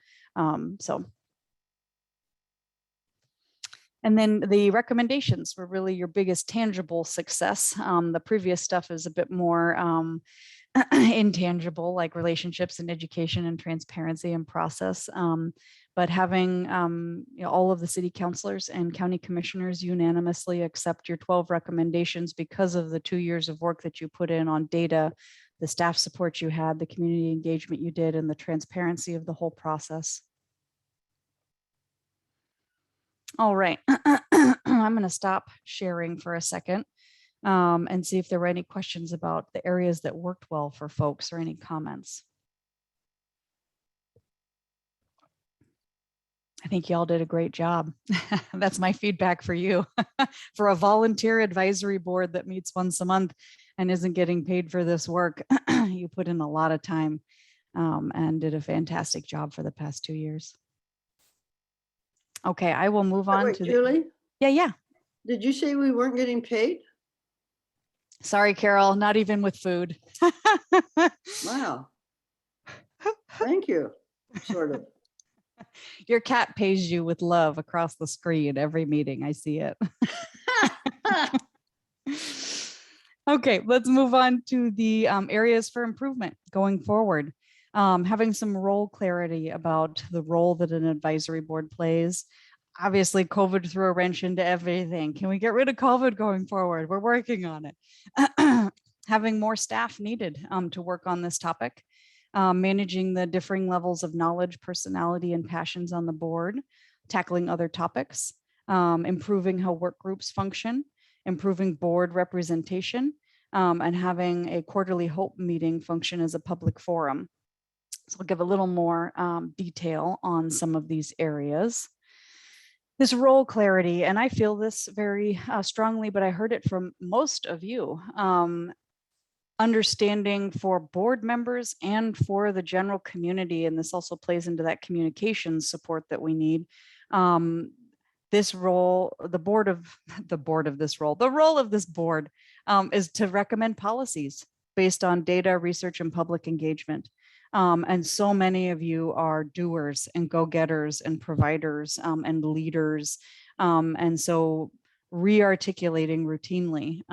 A: And then the recommendations were really your biggest tangible success. The previous stuff is a bit more intangible, like relationships and education and transparency and process. But having all of the city councilors and county commissioners unanimously accept your 12 recommendations because of the 2 years of work that you put in on data, the staff support you had, the community engagement you did, and the transparency of the whole process. All right, I'm going to stop sharing for a second and see if there were any questions about the areas that worked well for folks or any comments. I think y'all did a great job. That's my feedback for you. For a volunteer advisory board that meets once a month and isn't getting paid for this work, you put in a lot of time and did a fantastic job for the past 2 years. Okay, I will move on
F: Wait,
A: to
F: Julie,
A: Yeah.
F: did you say we weren't getting paid?
A: Sorry, Carol, not even with food.
F: Wow. Thank you, sort of.
A: Your cat pays you with love across the screen every meeting. I see it. Okay, let's move on to the areas for improvement going forward. Having some role clarity about the role that an advisory board plays. Obviously, COVID threw a wrench into everything. Can we get rid of COVID going forward? We're working on it. Having more staff needed to work on this topic. Managing the differing levels of knowledge, personality, and passions on the board, tackling other topics, improving how work groups function, improving board representation, and having a quarterly HOPE meeting function as a public forum. So I'll give a little more detail on some of these areas. This role clarity, and I feel this very strongly, but I heard it from most of you. Understanding for board members and for the general community, and this also plays into that communications support that we need. This role, the role of this board is to recommend policies based on data, research, and public engagement. And so many of you are doers and go-getters and providers and leaders. And so re-articulating routinely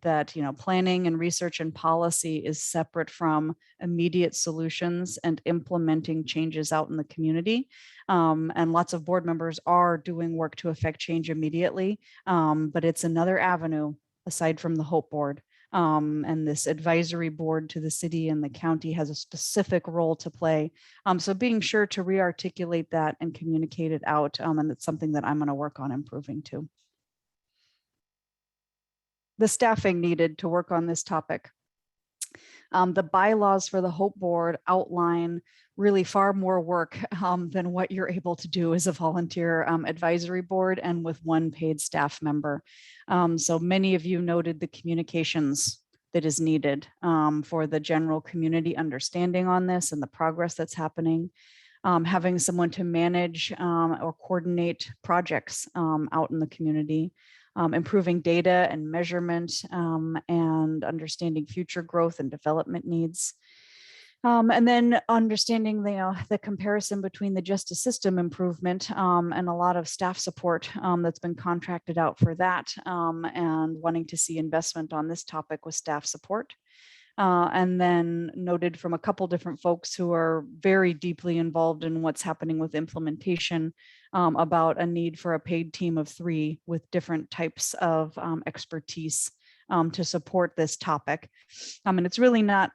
A: that planning and research and policy is separate from immediate solutions and implementing changes out in the community. And lots of board members are doing work to affect change immediately, but it's another avenue aside from the HOPE board. And this advisory board to the city and the county has a specific role to play. So being sure to re-articulate that and communicate it out. And it's something that I'm going to work on improving too. The staffing needed to work on this topic. The bylaws for the HOPE board outline really far more work than what you're able to do as a volunteer advisory board and with one paid staff member. So many of you noted the communications that is needed for the general community understanding on this and the progress that's happening. Having someone to manage or coordinate projects out in the community. Improving data and measurement and understanding future growth and development needs. And then understanding the comparison between the justice system improvement and a lot of staff support that's been contracted out for that and wanting to see investment on this topic with staff support. And then noted from a couple different folks who are very deeply involved in what's happening with implementation, about a need for a paid team of 3 with different types of expertise to support this topic. And it's really not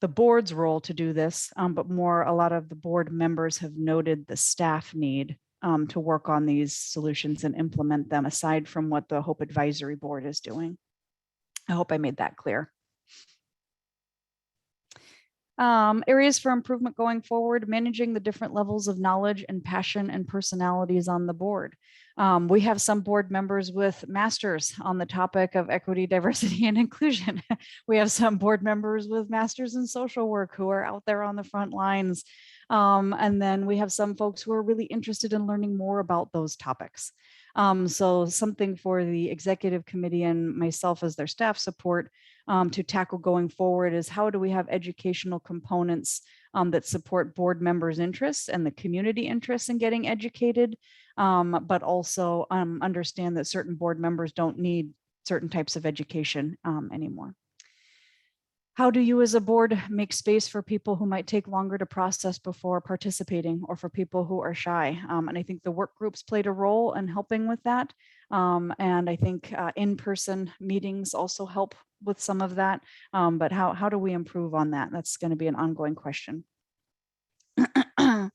A: the board's role to do this, but more a lot of the board members have noted the staff need to work on these solutions and implement them aside from what the Hope Advisory Board is doing. I hope I made that clear. Areas for improvement going forward, managing the different levels of knowledge and passion and personalities on the board. We have some board members with masters on the topic of equity, diversity, and inclusion. We have some board members with masters in social work who are out there on the front lines. And then we have some folks who are really interested in learning more about those topics. So something for the executive committee and myself as their staff support to tackle going forward is how do we have educational components that support board members' interests and the community interests in getting educated, but also understand that certain board members don't need certain types of education anymore. How do you as a board make space for people who might take longer to process before participating, or for people who are shy? And I think the work groups played a role in helping with that. And I think in-person meetings also help with some of that. But how do we improve on that? That's going to be an ongoing question. And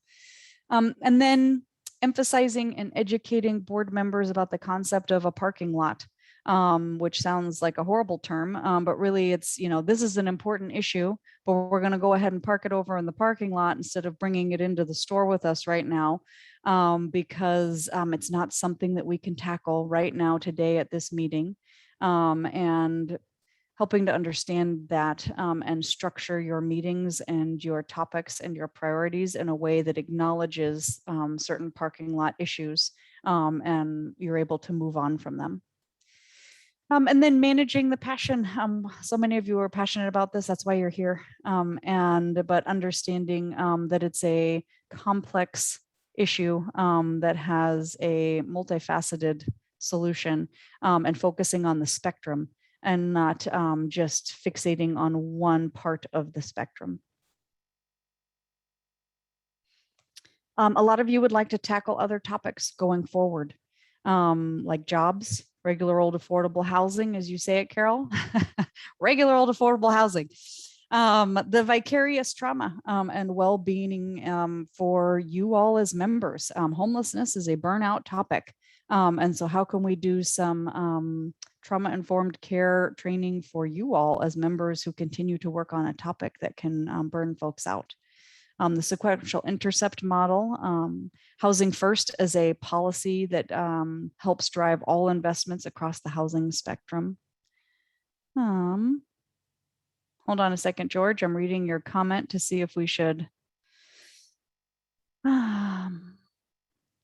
A: then emphasizing and educating board members about the concept of a parking lot. Which sounds like a horrible term, but really it's, this is an important issue, but we're going to go ahead and park it over in the parking lot instead of bringing it into the store with us right now, because it's not something that we can tackle right now today at this meeting, and helping to understand that and structure your meetings and your topics and your priorities in a way that acknowledges certain parking lot issues, and you're able to move on from them. And then managing the passion. So many of you are passionate about this. That's why you're here. But understanding that it's a complex issue that has a multifaceted solution, and focusing on the spectrum and not just fixating on one part of the spectrum. A lot of you would like to tackle other topics going forward, like jobs, regular old affordable housing, as you say it, Carol, regular old affordable housing, the vicarious trauma and well-being for you all as members. Homelessness is a burnout topic. And so how can we do some trauma-informed care training for you all as members who continue to work on a topic that can burn folks out? The sequential intercept model, housing first as a policy that helps drive all investments across the housing spectrum. Hold on a second, George. I'm reading your comment to see if we should.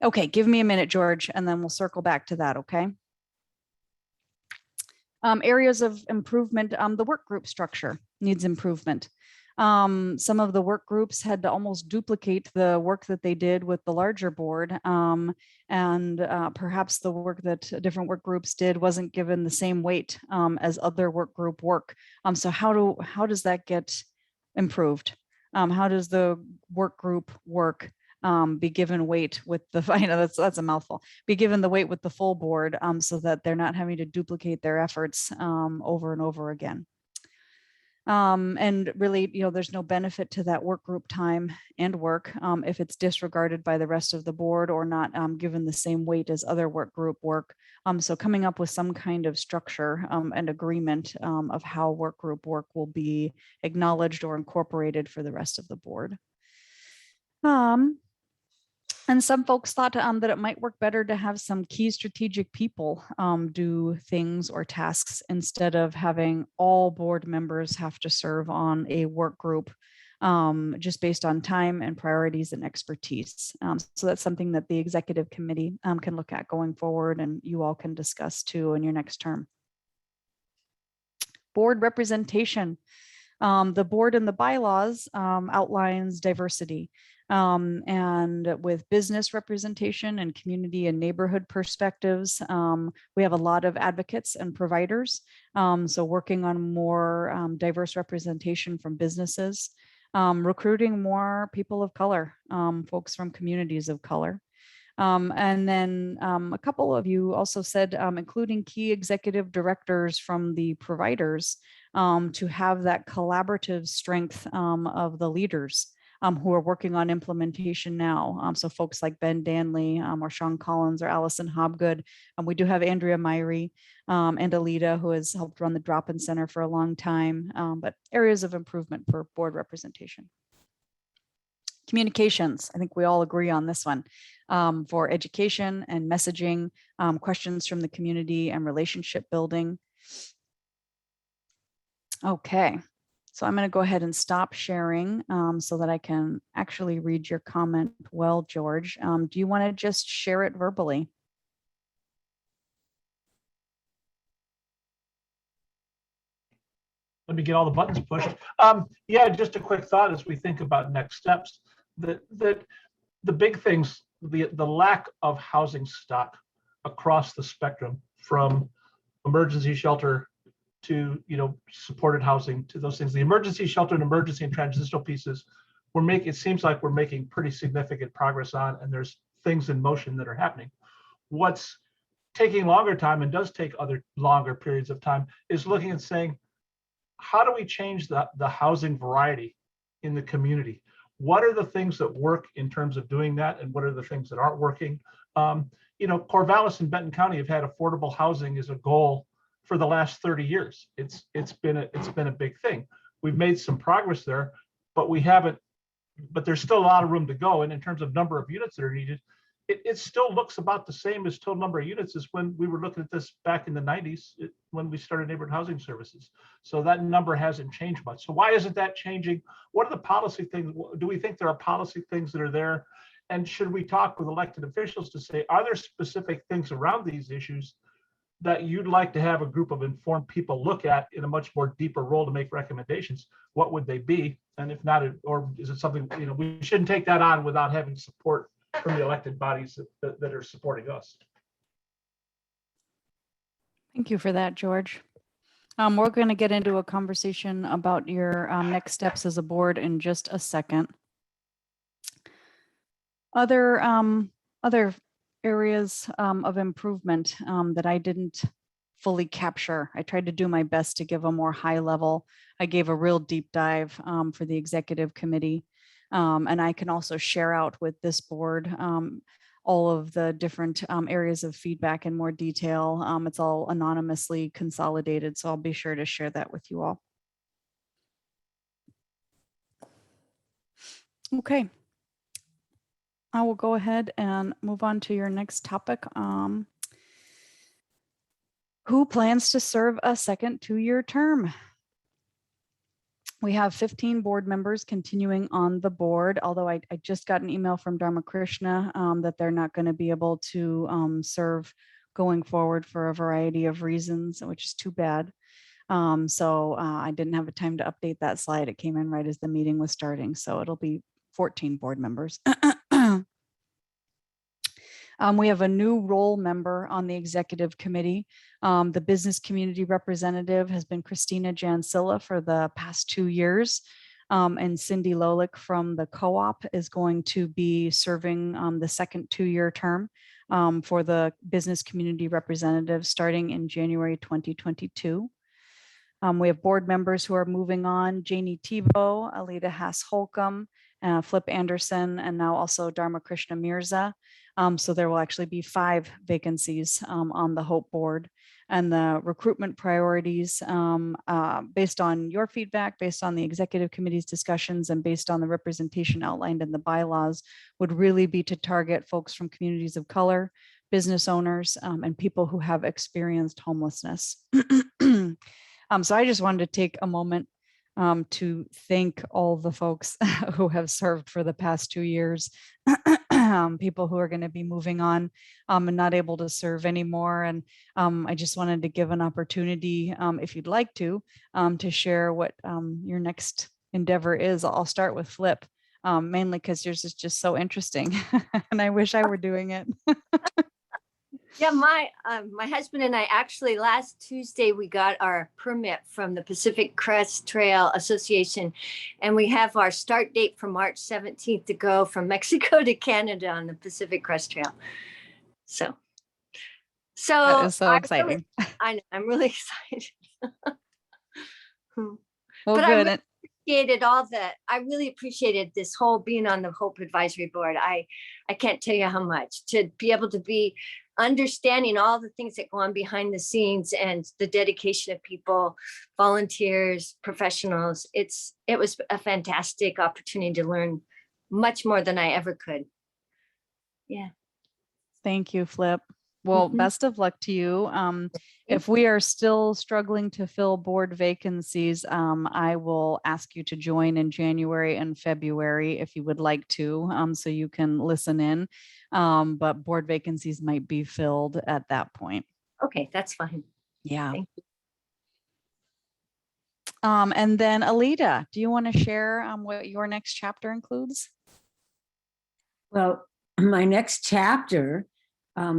A: Okay, give me a minute, George, and then we'll circle back to that, okay? Areas of improvement, the work group structure needs improvement. Some of the work groups had to almost duplicate the work that they did with the larger board, and perhaps the work that different work groups did wasn't given the same weight as other work group work. So how does that get improved? How does the work group work be given weight with the, I know that's a mouthful, be given the weight with the full board, so that they're not having to duplicate their efforts over and over again? And really, there's no benefit to that work group time and work if it's disregarded by the rest of the board or not given the same weight as other work group work. So coming up with some kind of structure and agreement of how work group work will be acknowledged or incorporated for the rest of the board. And some folks thought that it might work better to have some key strategic people do things or tasks instead of having all board members have to serve on a work group just based on time and priorities and expertise. So that's something that the executive committee can look at going forward, and you all can discuss too in your next term. Board representation. The board and the bylaws outlines diversity. And with business representation and community and neighborhood perspectives, we have a lot of advocates and providers. So working on more diverse representation from businesses, recruiting more people of color, folks from communities of color. And then a couple of you also said, including key executive directors from the providers to have that collaborative strength of the leaders who are working on implementation now. So folks like Ben Danley or Sean Collins or Allison Hobgood. We do have Andrea Myrie and Alita, who has helped run the Drop-In Center for a long time, but areas of improvement for board representation. Communications, I think we all agree on this one, for education and messaging, questions from the community and relationship building. Okay, so I'm going to go ahead and stop sharing so that I can actually read your comment well, George. Do you want to just share it verbally?
M: Let me get all the buttons pushed. Yeah, just a quick thought as we think about next steps. The big things, the lack of housing stock across the spectrum, from emergency shelter to supported housing, to those things. The emergency shelter and emergency and transitional pieces, it seems like we're making pretty significant progress on, and there's things in motion that are happening. What's taking longer time, and does take other longer periods of time, is looking and saying, how do we change the housing variety in the community? What are the things that work in terms of doing that, and what are the things that aren't working? Corvallis and Benton County have had affordable housing as a goal for the last 30 years. It's been a big thing. We've made some progress there, but there's still a lot of room to go. And in terms of number of units that are needed, it still looks about the same as total number of units as when we were looking at this back in the 90s, when we started neighborhood housing services. So that number hasn't changed much. So why isn't that changing? What are the policy things? Do we think there are policy things that are there? And should we talk with elected officials to say, are there specific things around these issues that you'd like to have a group of informed people look at in a much more deeper role to make recommendations? What would they be? And if not, or is it something, we shouldn't take that on without having support from the elected bodies that are supporting us?
A: Thank you for that, George. We're going to get into a conversation about your next steps as a board in just a second. Other areas of improvement that I didn't fully capture. I tried to do my best to give a more high level. I gave a real deep dive for the executive committee. And I can also share out with this board all of the different areas of feedback in more detail. It's all anonymously consolidated, so I'll be sure to share that with you all. Okay. I will go ahead and move on to your next topic. Who plans to serve a second 2-year term? We have 15 board members continuing on the board, although I just got an email from Dharma Krishna that they're not going to be able to serve going forward for a variety of reasons, which is too bad. So I didn't have a time to update that slide. It came in right as the meeting was starting, so it'll be 14 board members. We have a new role member on the executive committee. The business community representative has been Christina Jansilla for the past 2 years. And Cindy Lolick from the co-op is going to be serving the second 2-year term for the business community representative starting in January 2022. We have board members who are moving on: Janie Tebow, Alita Haas-Holcomb, Flip Anderson, and now also Dharma Krishna Mirza. So there will actually be 5 vacancies on the H.O.P.E board. And the recruitment priorities, based on your feedback, based on the executive committee's discussions, and based on the representation outlined in the bylaws, would really be to target folks from communities of color, business owners, and people who have experienced homelessness. So I just wanted to take a moment to thank all the folks who have served for the past 2 years, people who are going to be moving on and not able to serve anymore. And I just wanted to give an opportunity, if you'd like to share what your next endeavor is. I'll start with Flip. mainly because yours is just so interesting. And I wish I were doing it.
K: Yeah, my husband and I actually last Tuesday we got our permit from the Pacific Crest Trail Association, and we have our start date for March 17th to go from Mexico to Canada on the Pacific Crest Trail. So
A: That is so
K: I
A: exciting.
K: I'm really excited.
A: Well,
K: But
A: good.
K: I really appreciated this whole being on the Hope Advisory Board. I can't tell you how much to be able to be understanding all the things that go on behind the scenes and the dedication of people, volunteers, professionals. It was a fantastic opportunity to learn much more than I ever could. Yeah.
A: Thank you, Flip. Well, best of luck to you. If we are still struggling to fill board vacancies, I will ask you to join in January and February if you would like to, so you can listen in. But board vacancies might be filled at that point.
K: Okay, that's fine.
A: Yeah.
K: Thank you.
A: And then Alita, do you want to share what your next chapter includes?
D: Well, my next chapter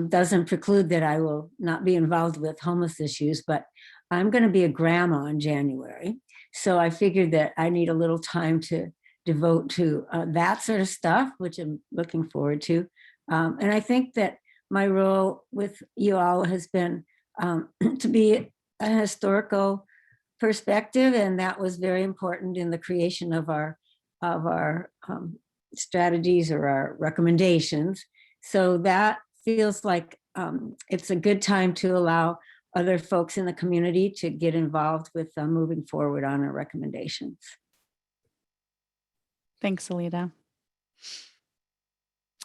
D: doesn't preclude that I will not be involved with homeless issues, but I'm going to be a grandma in January. So I figured that I need a little time to devote to that sort of stuff, which I'm looking forward to. And I think that my role with you all has been to be a historical perspective, and that was very important in the creation of our strategies or our recommendations. So that feels like it's a good time to allow other folks in the community to get involved with moving forward on our recommendations.
A: Thanks, Alita.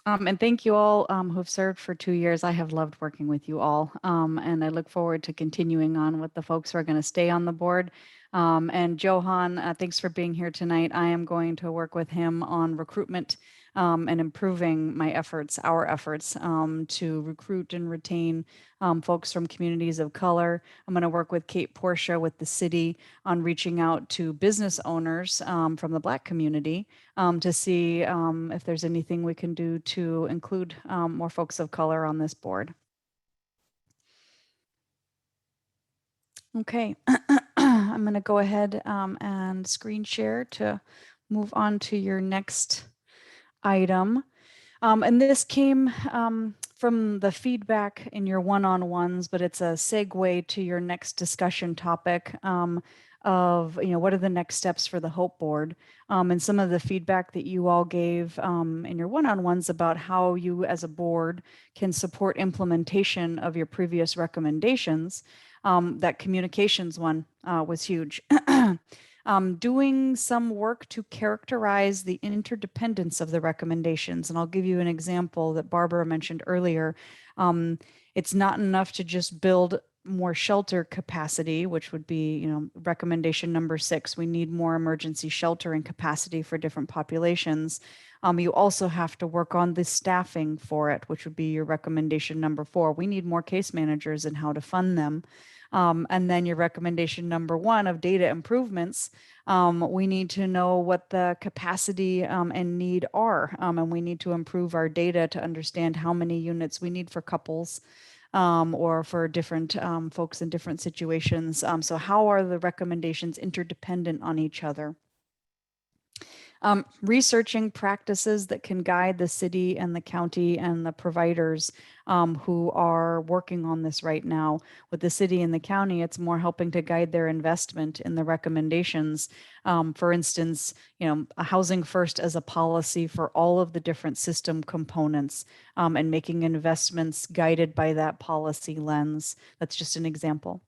A: And thank you all who've served for 2 years. I have loved working with you all. And I look forward to continuing on with the folks who are going to stay on the board. And Johan, thanks for being here tonight. I am going to work with him on recruitment and improving our efforts to recruit and retain folks from communities of color. I'm going to work with Kate Portia with the city on reaching out to business owners from the Black community to see if there's anything we can do to include more folks of color on this board. Okay, I'm going to go ahead and screen share to move on to your next item. And this came from the feedback in your one-on-ones, but it's a segue to your next discussion topic of, what are the next steps for the Hope Board, and some of the feedback that you all gave in your one-on-ones about how you as a board can support implementation of your previous recommendations. That communications one was huge. Doing some work to characterize the interdependence of the recommendations. And I'll give you an example that Barbara mentioned earlier. It's not enough to just build more shelter capacity, which would be, recommendation number 6. We need more emergency sheltering capacity for different populations. You also have to work on the staffing for it, which would be your recommendation number 4. We need more case managers and how to fund them. And then your recommendation number 1 of data improvements, we need to know what the capacity and need are. And we need to improve our data to understand how many units we need for couples or for different folks in different situations. So how are the recommendations interdependent on each other? Researching practices that can guide the city and the county and the providers who are working on this right now. With the city and the county, it's more helping to guide their investment in the recommendations. For instance, a housing first as a policy for all of the different system components and making investments guided by that policy lens. That's just an example.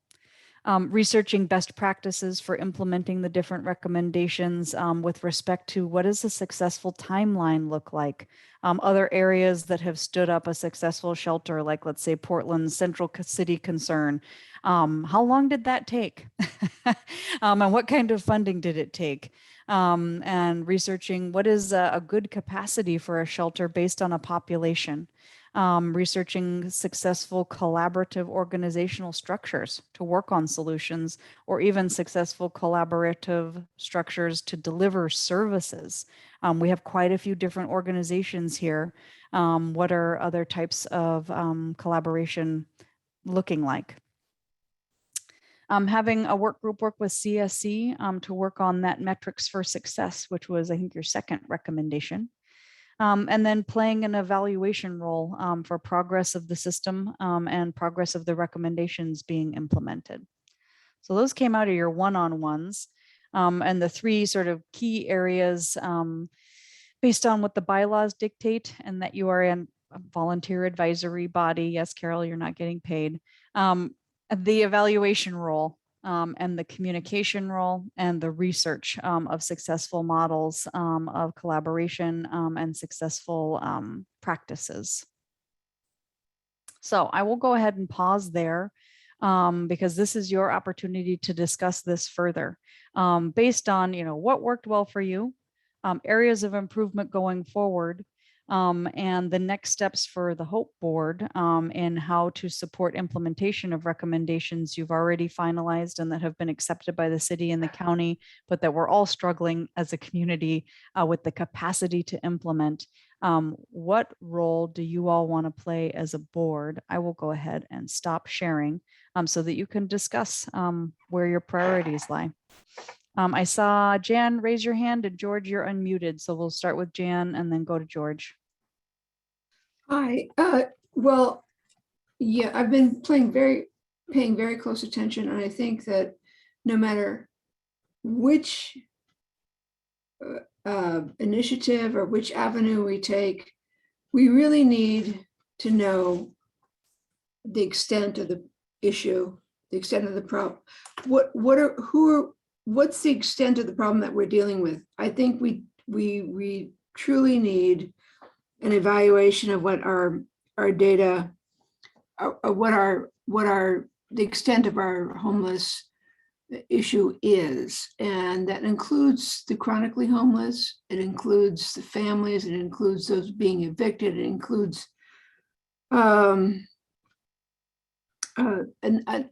A: Researching best practices for implementing the different recommendations with respect to what does a successful timeline look like? Other areas that have stood up a successful shelter, like let's say Portland's Central City Concern. How long did that take? And what kind of funding did it take? And researching what is a good capacity for a shelter based on a population. Researching successful collaborative organizational structures to work on solutions, or even successful collaborative structures to deliver services. We have quite a few different organizations here. What are other types of collaboration looking like? Having a work group work with CSC to work on that metrics for success, which was, I think, your second recommendation. And then playing an evaluation role for progress of the system and progress of the recommendations being implemented. So those came out of your one-on-ones. And the three sort of key areas based on what the bylaws dictate and that you are in a volunteer advisory body. Yes, Carol, you're not getting paid. The evaluation role and the communication role and the research of successful models of collaboration and successful practices. So I will go ahead and pause there because this is your opportunity to discuss this further based on, what worked well for you, areas of improvement going forward, and the next steps for the HOPE board in how to support implementation of recommendations you've already finalized and that have been accepted by the city and the county, but that we're all struggling as a community with the capacity to implement. What role do you all want to play as a board? I will go ahead and stop sharing so that you can discuss where your priorities lie. I saw Jan raise your hand, and George, you're unmuted. So we'll start with Jan and then go to George.
C: Hi. Well, yeah, I've been paying very close attention, and I think that no matter which initiative or which avenue we take, we really need to know the extent of the issue, the extent of the problem. What's the extent of the problem that we're dealing with? I think we truly need an evaluation of what our data, the extent of our homeless issue is. And that includes the chronically homeless, it includes the families, it includes those being evicted, it includes a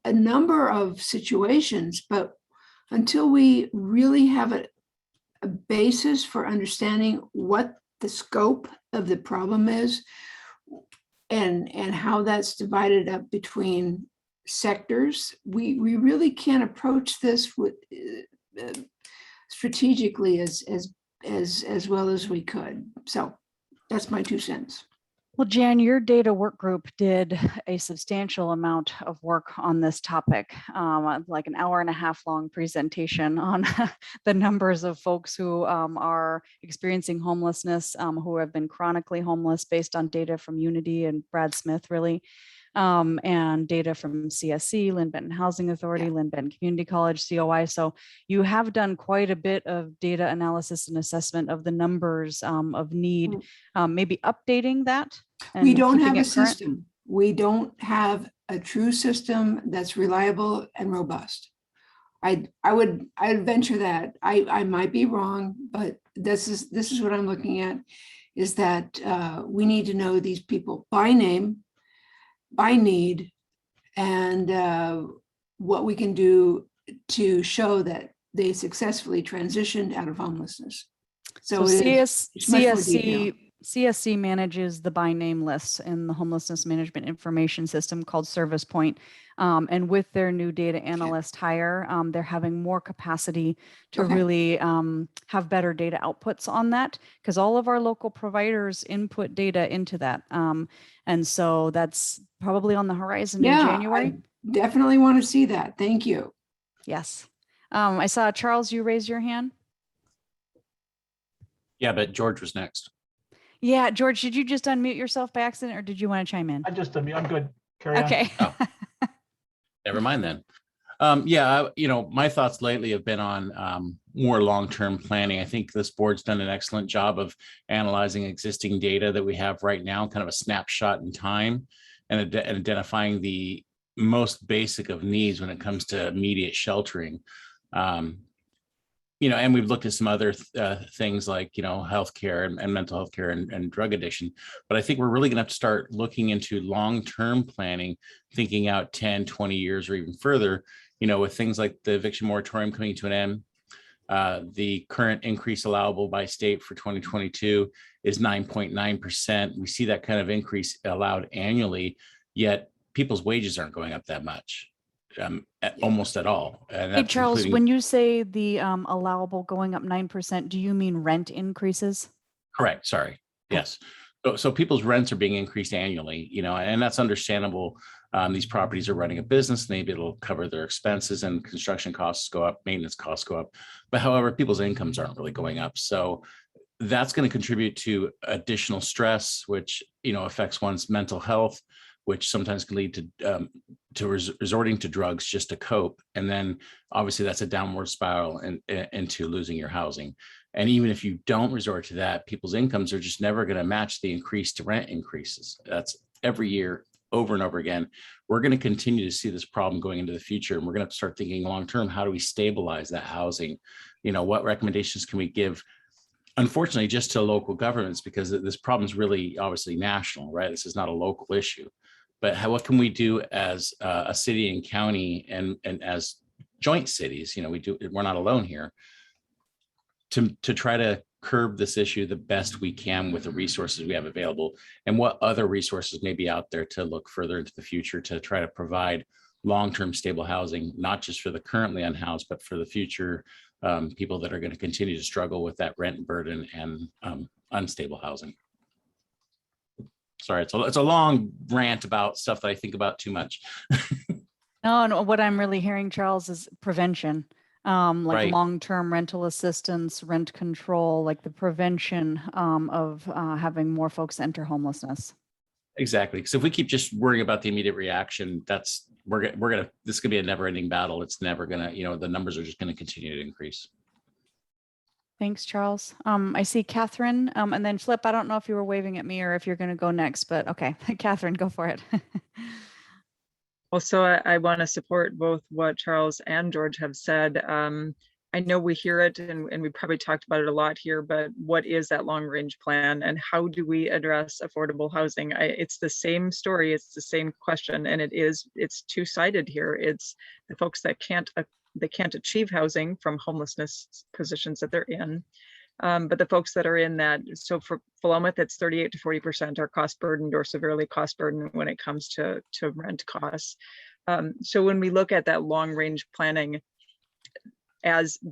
C: number of situations. But until we really have a basis for understanding what the scope of the problem is and how that's divided up between sectors, we really can't approach this with strategically as well as we could. So that's my 2 cents.
A: Well, Jan, your data work group did a substantial amount of work on this topic, like an 1.5 hour long presentation on the numbers of folks who are experiencing homelessness, who have been chronically homeless based on data from Unity and Brad Smith, really, and data from CSC, Lynn Benton Housing Authority, Lynn Benton Community College, COI. So you have done quite a bit of data analysis and assessment of the numbers of need, maybe updating that.
C: We don't have a system. We don't have a true system that's reliable and robust. I'd venture that. I might be wrong, but this is what I'm looking at, is that we need to know these people by name, by need, and what we can do to show that they successfully transitioned out of homelessness. So
A: CSC manages the by name lists in the homelessness management information system called Service Point. And with their new data analyst hire, they're having more capacity to really have better data outputs on that, because all of our local providers input data into that. And so that's probably on the horizon in January.
C: I definitely want to see that. Thank you.
A: Yes. I saw Charles, you raised your hand.
B: Yeah, but George was next.
A: Yeah, George, did you just unmute yourself by accident, or did you want to chime in?
M: I just unmute. I'm good. Carry on.
A: Okay.
B: Oh. Never mind then. My thoughts lately have been on more long-term planning. I think this board's done an excellent job of analyzing existing data that we have right now, kind of a snapshot in time, and identifying the most basic of needs when it comes to immediate sheltering. And we've looked at some other things like, healthcare and mental health care and drug addiction. But I think we're really going to have to start looking into long-term planning, thinking out 10, 20 years or even further, with things like the eviction moratorium coming to an end, The current increase allowable by state for 2022 is 9.9%. We see that kind of increase allowed annually, yet people's wages aren't going up that much, almost at all. And
A: Hey,
B: that's
A: Charles,
B: including-
A: when you say the allowable going up 9%, do you mean rent increases?
B: Correct. Sorry. Yes. So people's rents are being increased annually, and that's understandable. These properties are running a business. Maybe it'll cover their expenses, and construction costs go up, maintenance costs go up. But however, people's incomes aren't really going up. So that's going to contribute to additional stress, which, affects one's mental health, which sometimes can lead to resorting to drugs just to cope. And then obviously that's a downward spiral into losing your housing. And even if you don't resort to that, people's incomes are just never going to match the increased rent increases. That's every year, over and over again. We're going to continue to see this problem going into the future. And we're going to start thinking long-term, how do we stabilize that housing? What recommendations can we give? Unfortunately, just to local governments, because this problem is really obviously national, right? This is not a local issue. But what can we do as a city and county and as joint cities? We're not alone here, to try to curb this issue the best we can with the resources we have available, and what other resources may be out there to look further into the future to try to provide long-term stable housing, not just for the currently unhoused, but for the future people that are going to continue to struggle with that rent burden and unstable housing. Sorry, it's a long rant about stuff that I think about too much.
A: No, what I'm really hearing, Charles, is prevention, like
B: Right.
A: long-term rental assistance, rent control, like the prevention of having more folks enter homelessness.
B: Exactly. Because if we keep just worrying about the immediate reaction, this could be a never-ending battle. It's never gonna, the numbers are just going to continue to increase.
A: Thanks, Charles. I see Catherine, and then Flip. I don't know if you were waving at me or if you're going to go next, but okay, Catherine, go for it.
L: Well, so I want to support both what Charles and George have said. I know we hear it and we probably talked about it a lot here, but what is that long range plan and how do we address affordable housing? It's the same story, it's the same question, and it's two-sided here. It's the folks that can't achieve housing from homelessness positions that they're in. But the folks that are in that, so for Philomath, it's 38 to 40% are cost burdened or severely cost burdened when it comes to rent costs. So when we look at that long range planning,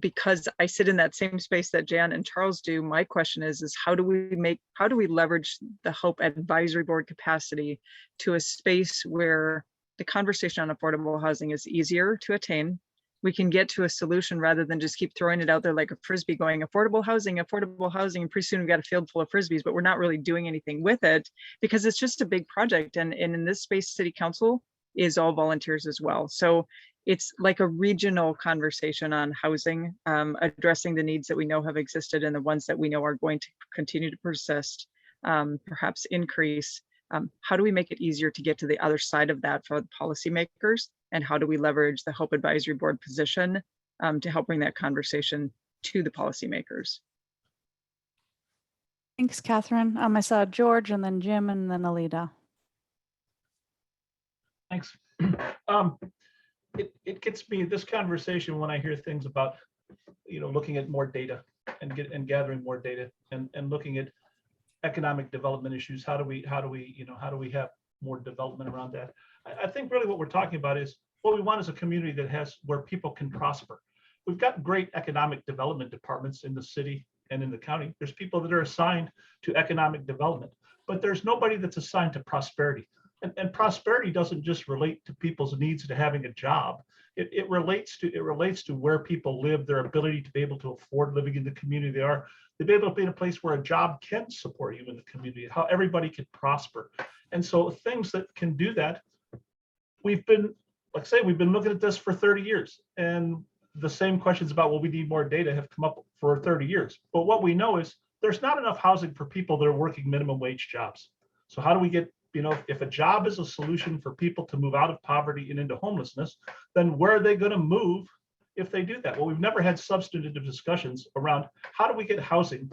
L: because I sit in that same space that Jan and Charles do, my question is how do we leverage the Hope Advisory Board capacity to a space where the conversation on affordable housing is easier to attain? We can get to a solution rather than just keep throwing it out there like a Frisbee going affordable housing, and pretty soon we've got a field full of Frisbees, but we're not really doing anything with it because it's just a big project. And in this space, City Council is all volunteers as well. So it's like a regional conversation on housing, addressing the needs that we know have existed and the ones that we know are going to continue to persist, perhaps increase. How do we make it easier to get to the other side of that for the policymakers? And how do we leverage the Hope Advisory Board position to help bring that conversation to the policymakers?
A: Thanks, Catherine. I saw George and then Jim and then Alida.
M: Thanks. It gets me, this conversation, when I hear things about, looking at more data and gathering more data and looking at economic development issues. How do we have more development around that? I think really what we're talking about is what we want is a community where people can prosper. We've got great economic development departments in the city and in the county. There's people that are assigned to economic development, but there's nobody that's assigned to prosperity. And prosperity doesn't just relate to people's needs to having a job. It relates to where people live, their ability to be able to afford living in the community they are, to be able to be in a place where a job can support you in the community, how everybody can prosper. And so things that can do that, we've been looking at this for 30 years. And the same questions about, well, we need more data have come up for 30 years. But what we know is there's not enough housing for people that are working minimum wage jobs. So how do we get, if a job is a solution for people to move out of poverty and into homelessness, then where are they going to move if they do that? Well, we've never had substantive discussions around how do we get housing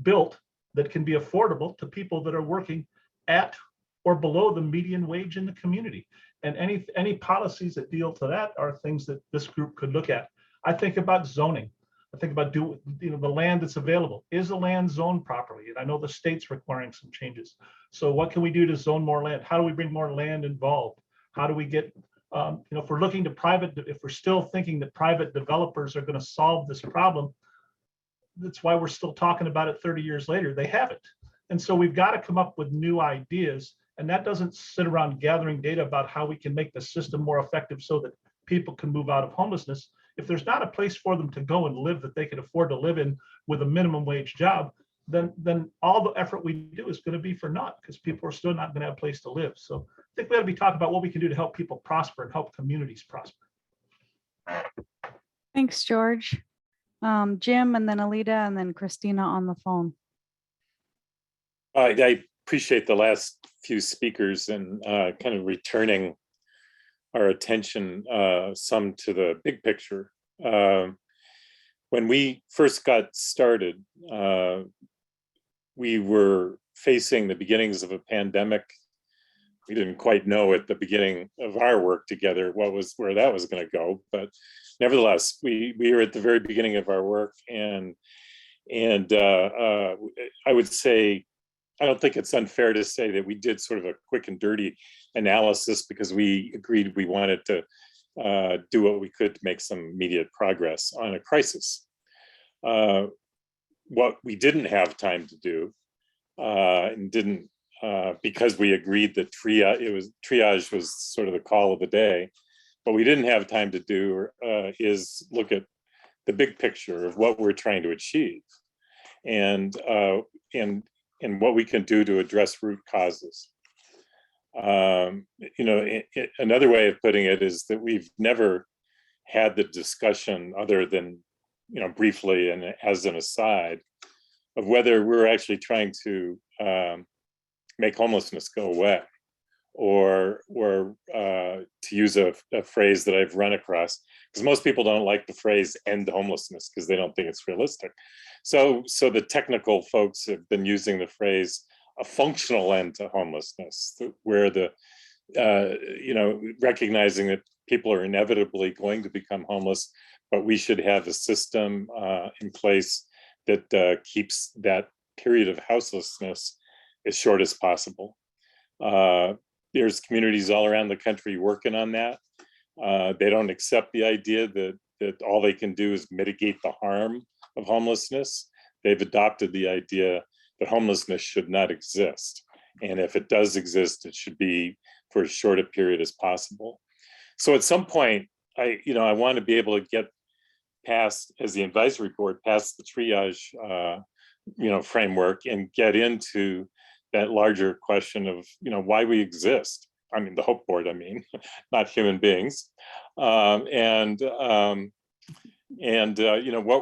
M: built that can be affordable to people that are working at or below the median wage in the community. And any policies that deal to that are things that this group could look at. I think about zoning. I think about the land that's available. Is the land zoned properly? And I know the state's requiring some changes. So what can we do to zone more land? How do we bring more land involved? How do we get, if we're looking to if we're still thinking that private developers are going to solve this problem, that's why we're still talking about it 30 years later. They haven't. And so we've got to come up with new ideas. And that doesn't sit around gathering data about how we can make the system more effective so that people can move out of homelessness. If there's not a place for them to go and live that they can afford to live in with a minimum wage job, then all the effort we do is going to be for naught, because people are still not going to have a place to live. So I think we ought to be talking about what we can do to help people prosper and help communities prosper.
A: Thanks, George. Jim, and then Alita, and then Christina on the phone.
I: I appreciate the last few speakers and kind of returning our attention some to the big picture. When we first got started, we were facing the beginnings of a pandemic. We didn't quite know at the beginning of our work together where that was going to go, but nevertheless, we were at the very beginning of our work, and I would say, I don't think it's unfair to say that we did sort of a quick and dirty analysis because we agreed we wanted to do what we could to make some immediate progress on a crisis. What we didn't have time to do, and didn't, because we agreed that triage was sort of the call of the day. What we didn't have time to do is look at the big picture of what we're trying to achieve, and what we can do to address root causes. Another way of putting it is that we've never had the discussion, other than briefly and as an aside, of whether we're actually trying to make homelessness go away, or to use a phrase that I've run across, because most people don't like the phrase "end homelessness" because they don't think it's realistic. So the technical folks have been using the phrase "a functional end to homelessness," where recognizing that people are inevitably going to become homeless, but we should have a system in place that keeps that period of houselessness as short as possible. There's communities all around the country working on that. They don't accept the idea that all they can do is mitigate the harm of homelessness. They've adopted the idea that homelessness should not exist. And if it does exist, it should be for as short a period as possible. So at some point, I want to be able to get past, as the advisory board, past the triage framework and get into that larger question of why we exist. I mean, the Hope Board, not human beings, and what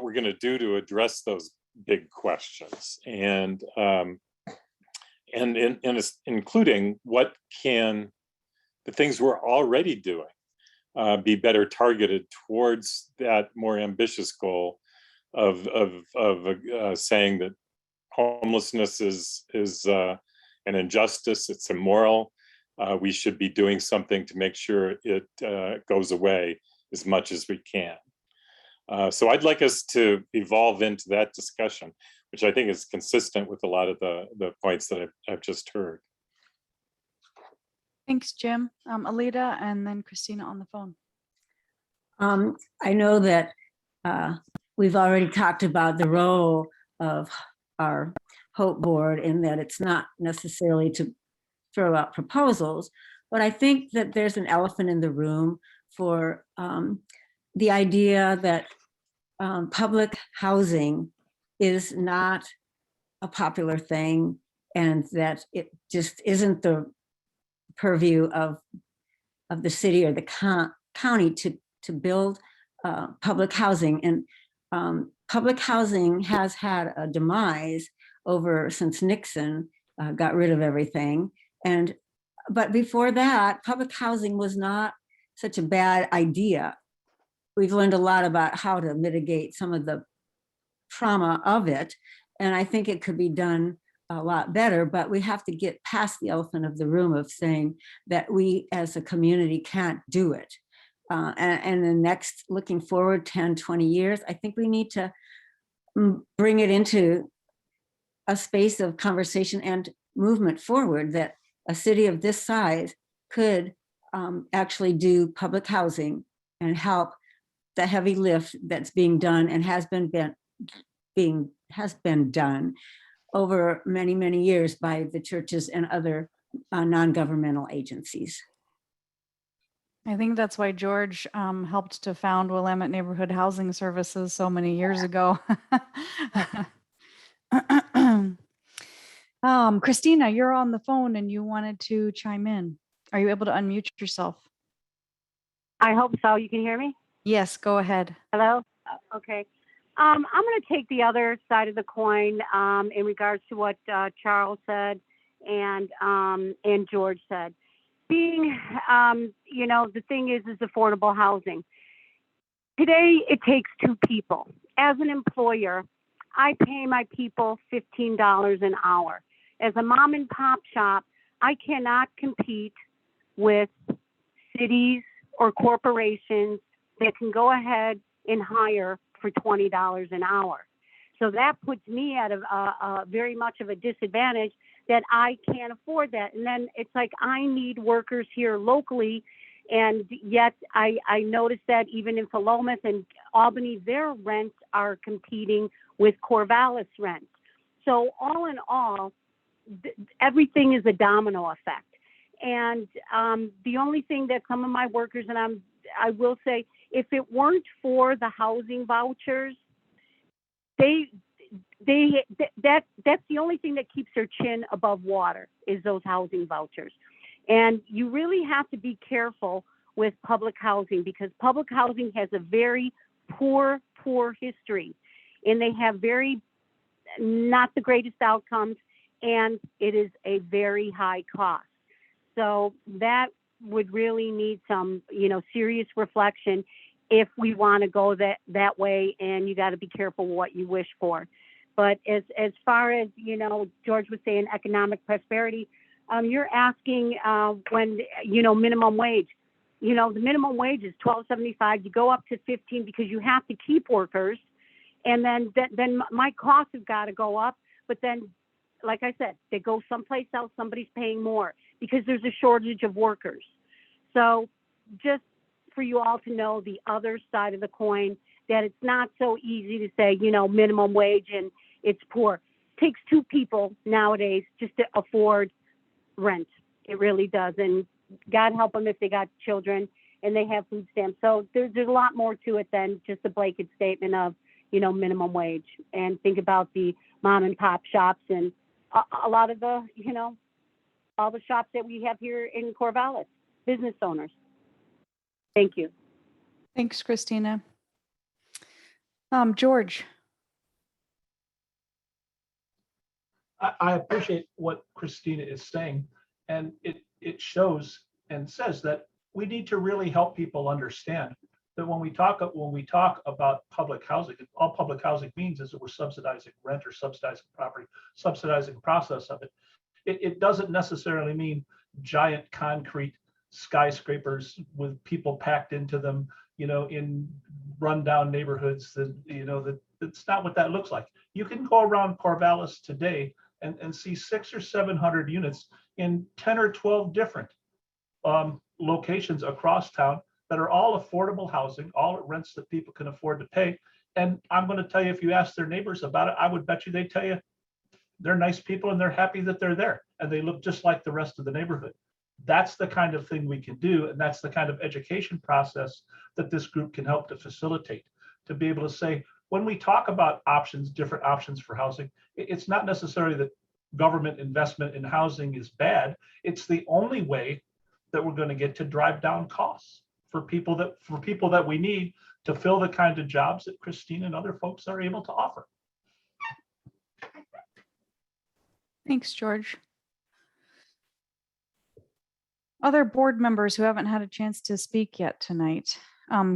I: we're going to do to address those big questions, and including what can the things we're already doing be better targeted towards that more ambitious goal of saying that homelessness is an injustice, it's immoral. We should be doing something to make sure it goes away as much as we can. So I'd like us to evolve into that discussion, which I think is consistent with a lot of the points that I've just heard.
A: Thanks, Jim. Alita, and then Christina on the phone.
D: I know that we've already talked about the role of our Hope Board, in that it's not necessarily to throw out proposals, but I think that there's an elephant in the room for the idea that public housing is not a popular thing, and that it just isn't the purview of the city or the county to build public housing. And public housing has had a demise since Nixon got rid of everything. But before that, public housing was not such a bad idea. We've learned a lot about how to mitigate some of the trauma of it. And I think it could be done a lot better, but we have to get past the elephant of the room of saying that we as a community can't do it. And the next, looking forward 10, 20 years, I think we need to bring it into a space of conversation and movement forward, that a city of this size could actually do public housing and help the heavy lift that's being done and has been done over many, many years by the churches and other non-governmental agencies.
A: I think that's why George helped to found Willamette Neighborhood Housing Services so many years ago. Christina, you're on the phone and you wanted to chime in. Are you able to unmute yourself?
N: I hope so. You can hear me?
A: Yes, go ahead.
N: Hello? Okay. I'm going to take the other side of the coin in regards to what Charles said and George said. Being, the thing is affordable housing. Today, it takes two people. As an employer, I pay my people $15 an hour. As a mom and pop shop, I cannot compete with cities or corporations that can go ahead and hire for $20 an hour. So that puts me at a very much of a disadvantage that I can't afford that. And then it's like I need workers here locally, and yet I noticed that even in Philomath and Albany, their rents are competing with Corvallis rent. So all in all, everything is a domino effect. And the only thing that some of my workers, and I will say, if it weren't for the housing vouchers, that's the only thing that keeps their chin above water is those housing vouchers. And you really have to be careful with public housing, because public housing has a very poor history, and they have very not the greatest outcomes, and it is a very high cost. So that would really need some, serious reflection if we want to go that way, and you got to be careful what you wish for. But as far as, George was saying, economic prosperity, you're asking when, minimum wage. The minimum wage is $12.75. You go up to $15 because you have to keep workers, and then my costs have got to go up. But then, like I said, they go someplace else. Somebody's paying more because there's a shortage of workers. So just for you all to know the other side of the coin, that it's not so easy to say, minimum wage and it's poor. It takes two people nowadays just to afford rent. It really does. And God help them if they got children and they have food stamps. So there's a lot more to it than just a blanket statement of, minimum wage. And think about the mom and pop shops and a lot of the, all the shops that we have here in Corvallis, business owners. Thank you.
A: Thanks, Christina. George.
M: I appreciate what Christina is saying, and it shows and says that we need to really help people understand that when we talk about public housing, all public housing means is that we're subsidizing rent or subsidizing property, subsidizing process of it. It doesn't necessarily mean giant concrete skyscrapers with people packed into them, in rundown neighborhoods. That's not what that looks like. You can go around Corvallis today and see 600 or 700 units in 10 or 12 different locations across town that are all affordable housing, all at rents that people can afford to pay. And I'm going to tell you, if you ask their neighbors about it, I would bet you they'd tell you they're nice people and they're happy that they're there and they look just like the rest of the neighborhood. That's the kind of thing we can do, and that's the kind of education process that this group can help to facilitate, to be able to say, when we talk about options, different options for housing, it's not necessarily that government investment in housing is bad. It's the only way that we're going to get to drive down costs for people that we need to fill the kind of jobs that Christine and other folks are able to offer.
A: Thanks, George. Other board members who haven't had a chance to speak yet tonight.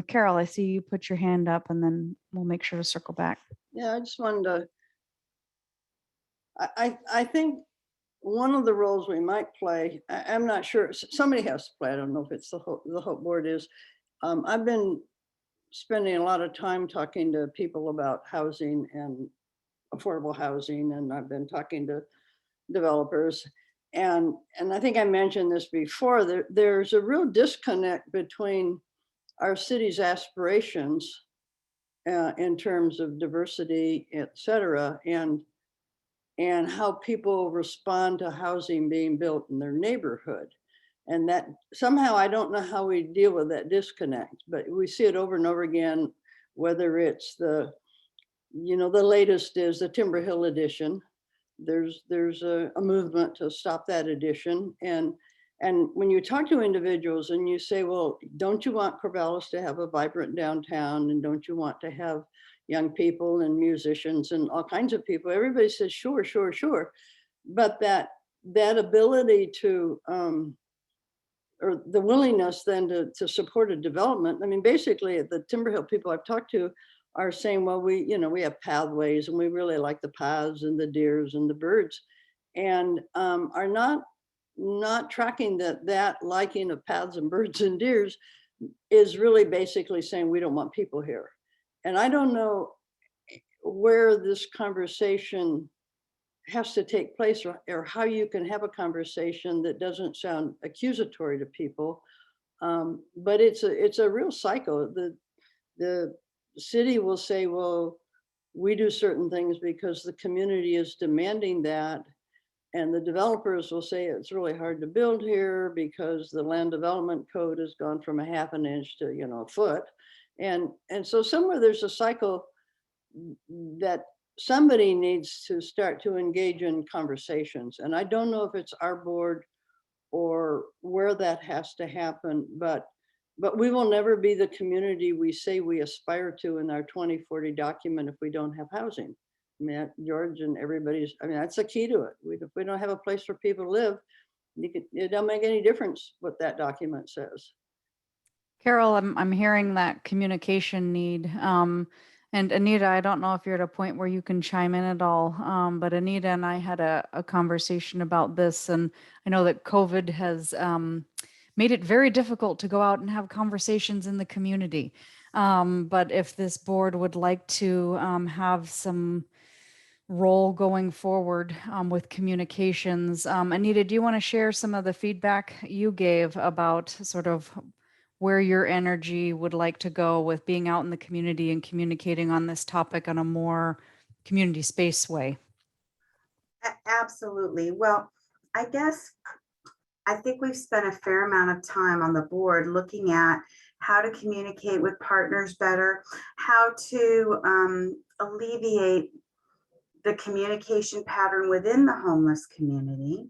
A: Carol, I see you put your hand up, and then we'll make sure to circle back.
F: Yeah, I just wanted to, I think one of the roles we might play, I'm not sure, somebody has to play, I don't know if it's the Hope Board is. I've been spending a lot of time talking to people about housing and affordable housing, and I've been talking to developers. And I think I mentioned this before, there's a real disconnect between our city's aspirations in terms of diversity, et cetera, and how people respond to housing being built in their neighborhood. And that somehow, I don't know how we deal with that disconnect, but we see it over and over again, whether it's the latest is the Timber Hill edition. There's a movement to stop that edition. And when you talk to individuals and you say, well, don't you want Corvallis to have a vibrant downtown? And don't you want to have young people and musicians and all kinds of people? Everybody says, sure, sure, sure. But that ability to, or the willingness then to support a development. I mean, basically the Timber Hill people I've talked to are saying, well, we have pathways and we really like the paths and the deers and the birds, and are not tracking that liking of paths and birds and deers is really basically saying we don't want people here. And I don't know where this conversation has to take place, or how you can have a conversation that doesn't sound accusatory to people. But it's a real cycle. The city will say, well, we do certain things because the community is demanding that. And the developers will say it's really hard to build here because the land development code has gone from 1/2 inch to, a foot. And so somewhere there's a cycle that somebody needs to start to engage in conversations. And I don't know if it's our board or where that has to happen, but we will never be the community we say we aspire to in our 2040 document if we don't have housing. I mean, George and everybody's, I mean, that's the key to it. If we don't have a place for people to live, it don't make any difference what that document says.
A: Carol, I'm hearing that communication need. And Anita, I don't know if you're at a point where you can chime in at all, but Anita and I had a conversation about this, and I know that COVID has made it very difficult to go out and have conversations in the community. But if this board would like to have some role going forward with communications, Anita, do you want to share some of the feedback you gave about sort of where your energy would like to go with being out in the community and communicating on this topic on a more community space way?
O: Absolutely. Well, I guess I think we've spent a fair amount of time on the board looking at how to communicate with partners better, how to alleviate the communication pattern within the homeless community.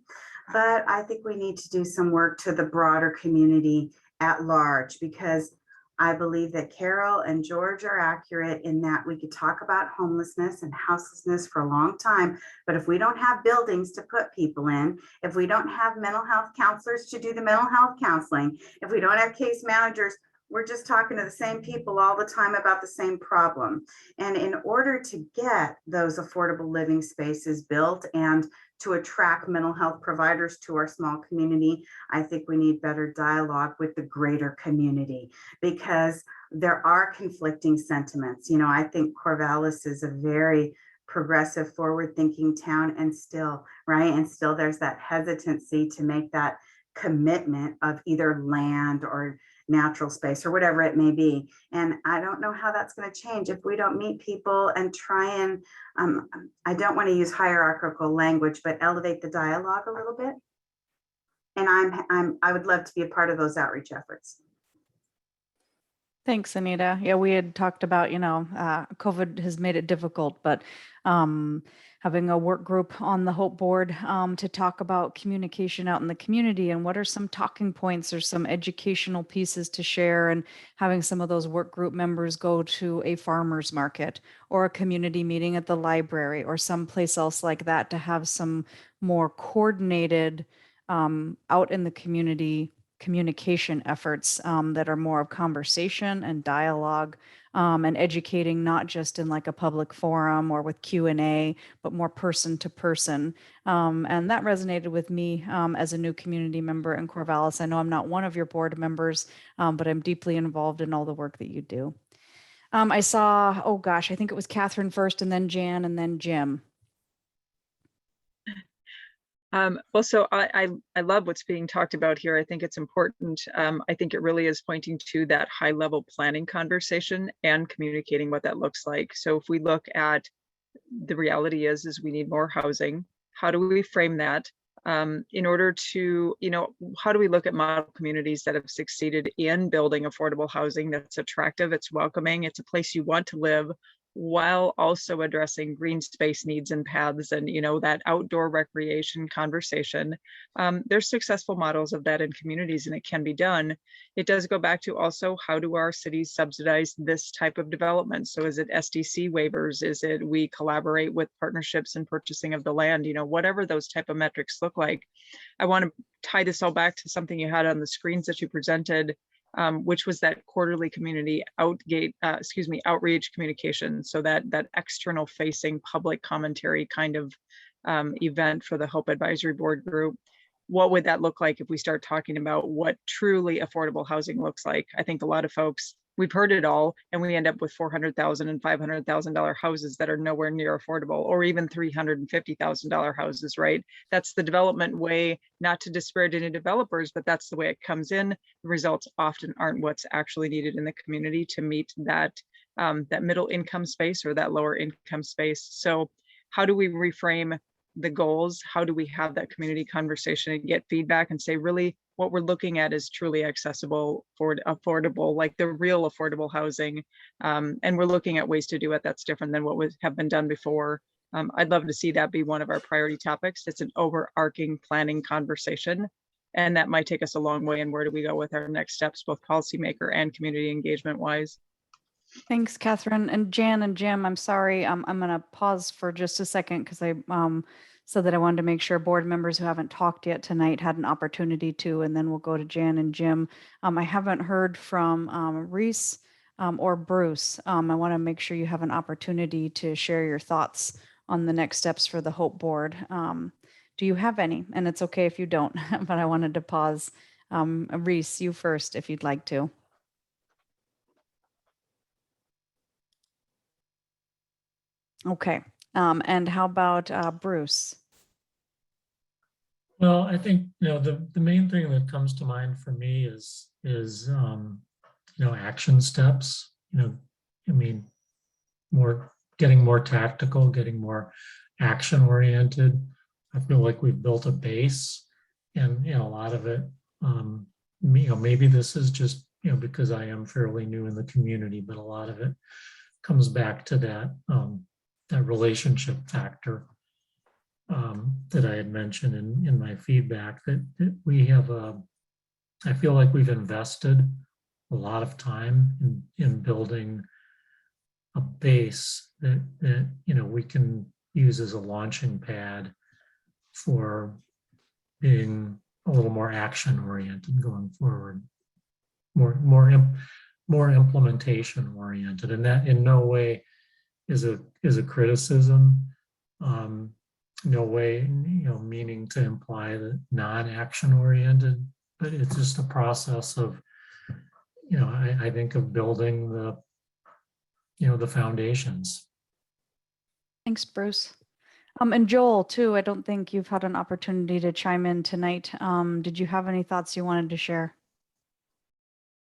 O: But I think we need to do some work to the broader community at large, because I believe that Carol and George are accurate in that we could talk about homelessness and houselessness for a long time, but if we don't have buildings to put people in, if we don't have mental health counselors to do the mental health counseling, if we don't have case managers, we're just talking to the same people all the time about the same problem. And in order to get those affordable living spaces built and to attract mental health providers to our small community, I think we need better dialogue with the greater community, because there are conflicting sentiments. I think Corvallis is a very progressive, forward-thinking town, and still, right? And still there's that hesitancy to make that commitment of either land or natural space or whatever it may be. And I don't know how that's going to change if we don't meet people and try and, I don't want to use hierarchical language, but elevate the dialogue a little bit. And I would love to be a part of those outreach efforts.
A: Thanks, Anita. Yeah, we had talked about, COVID has made it difficult, but having a work group on the Hope board to talk about communication out in the community and what are some talking points or some educational pieces to share, and having some of those work group members go to a farmer's market or a community meeting at the library or someplace else like that to have some more coordinated out in the community communication efforts that are more of conversation and dialogue and educating, not just in like a public forum or with Q&A, but more person to person. And that resonated with me as a new community member in Corvallis. I know I'm not one of your board members, but I'm deeply involved in all the work that you do. I saw, oh gosh, I think it was Catherine first and then Jan and then Jim.
L: Well, so I love what's being talked about here. I think it's important. I think it really is pointing to that high level planning conversation and communicating what that looks like. So if we look at the reality is we need more housing. How do we frame that? In order to, how do we look at model communities that have succeeded in building affordable housing that's attractive, it's welcoming, it's a place you want to live, while also addressing green space needs and paths and, that outdoor recreation conversation. There's successful models of that in communities and it can be done. It does go back to also, how do our cities subsidize this type of development? So is it SDC waivers? Is it we collaborate with partnerships in purchasing of the land? Whatever those type of metrics look like. I want to tie this all back to something you had on the screens that you presented, which was that quarterly community outreach communication. So that external facing public commentary kind of event for the Hope Advisory Board group. What would that look like if we start talking about what truly affordable housing looks like? I think a lot of folks, we've heard it all, and we end up with $400,000 and $500,000 houses that are nowhere near affordable, or even $350,000 houses, right? That's the development way, not to disparage any developers, but that's the way it comes in. The results often aren't what's actually needed in the community to meet that, that middle income space or that lower income space. So how do we reframe the goals? How do we have that community conversation and get feedback and say, really, what we're looking at is truly accessible, affordable, like the real affordable housing. And we're looking at ways to do it that's different than what would have been done before. I'd love to see that be one of our priority topics. It's an overarching planning conversation. And that might take us a long way. And where do we go with our next steps, both policymaker and community engagement wise?
A: Thanks, Catherine. And Jan and Jim, I'm sorry, I'm going to pause for just a second because I said that I wanted to make sure board members who haven't talked yet tonight had an opportunity to, and then we'll go to Jan and Jim. I haven't heard from Reese or Bruce. I want to make sure you have an opportunity to share your thoughts on the next steps for the Hope Board. Do you have any? And it's okay if you don't, but I wanted to pause. Reese, you first, if you'd like to. Okay. And how about Bruce?
G: Well, I think, the main thing that comes to mind for me is action steps, getting more tactical, getting more action oriented. I feel like we've built a base and, a lot of it, maybe this is just, because I am fairly new in the community, but a lot of it comes back to that relationship factor that I had mentioned in my feedback, that we have I feel like we've invested a lot of time in building a base that we can use as a launching pad for being a little more action oriented going forward, more implementation oriented, and that in no way is a criticism. No way, meaning to imply that non-action oriented, but it's just a process of, I think of building the foundations.
A: Thanks, Bruce. And Joel, too, I don't think you've had an opportunity to chime in tonight. Did you have any thoughts you wanted to share?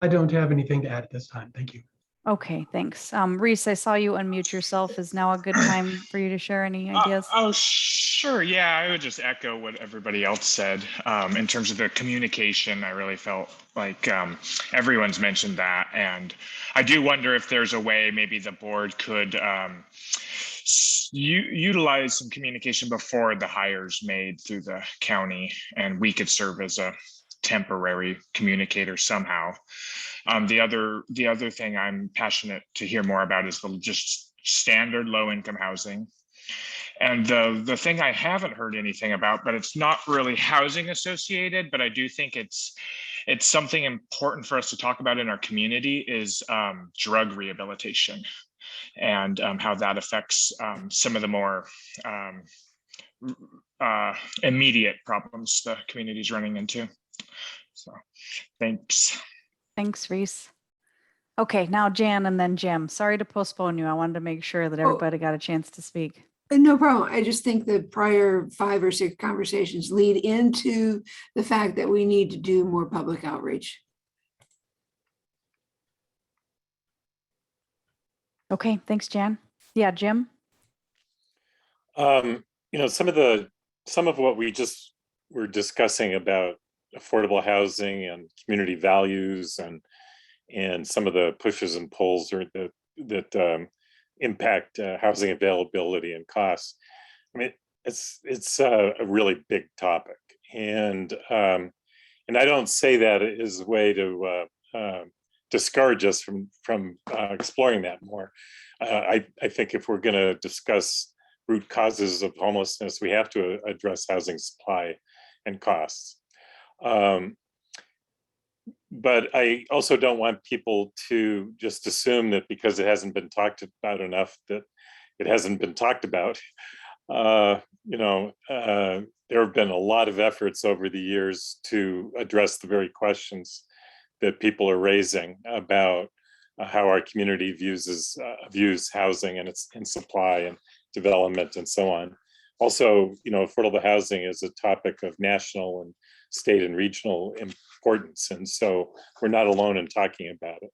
H: I don't have anything to add at this time. Thank you.
A: Okay, thanks. Reese, I saw you unmute yourself. Is now a good time for you to share any ideas?
J: Oh, sure. Yeah, I would just echo what everybody else said. In terms of the communication, I really felt like everyone's mentioned that. And I do wonder if there's a way maybe the board could utilize some communication before the hire's made through the county, and we could serve as a temporary communicator somehow. The other thing I'm passionate to hear more about is the just standard low income housing. And the thing I haven't heard anything about, but it's not really housing associated, but I do think it's something important for us to talk about in our community, is drug rehabilitation, and how that affects some of the more immediate problems the community's running into. So thanks.
A: Thanks, Reese. Okay, now Jan and then Jim. Sorry to postpone you. I wanted to make sure that
C: Oh.
A: everybody got a chance to speak.
C: No problem. I just think the prior 5 or 6 conversations lead into the fact that we need to do more public outreach.
A: Okay, thanks, Jan. Yeah, Jim?
I: Some of what we just were discussing about affordable housing and community values and some of the pushes and pulls that impact housing availability and costs. I mean, it's a really big topic, and I don't say that as a way to discourage us from exploring that more. I think if we're going to discuss root causes of homelessness, we have to address housing supply and costs. But I also don't want people to just assume that because it hasn't been talked about enough, that it hasn't been talked about. There have been a lot of efforts over the years to address the very questions that people are raising about how our community views housing and its supply and development and so on. Also, affordable housing is a topic of national and state and regional importance, and so we're not alone in talking about it.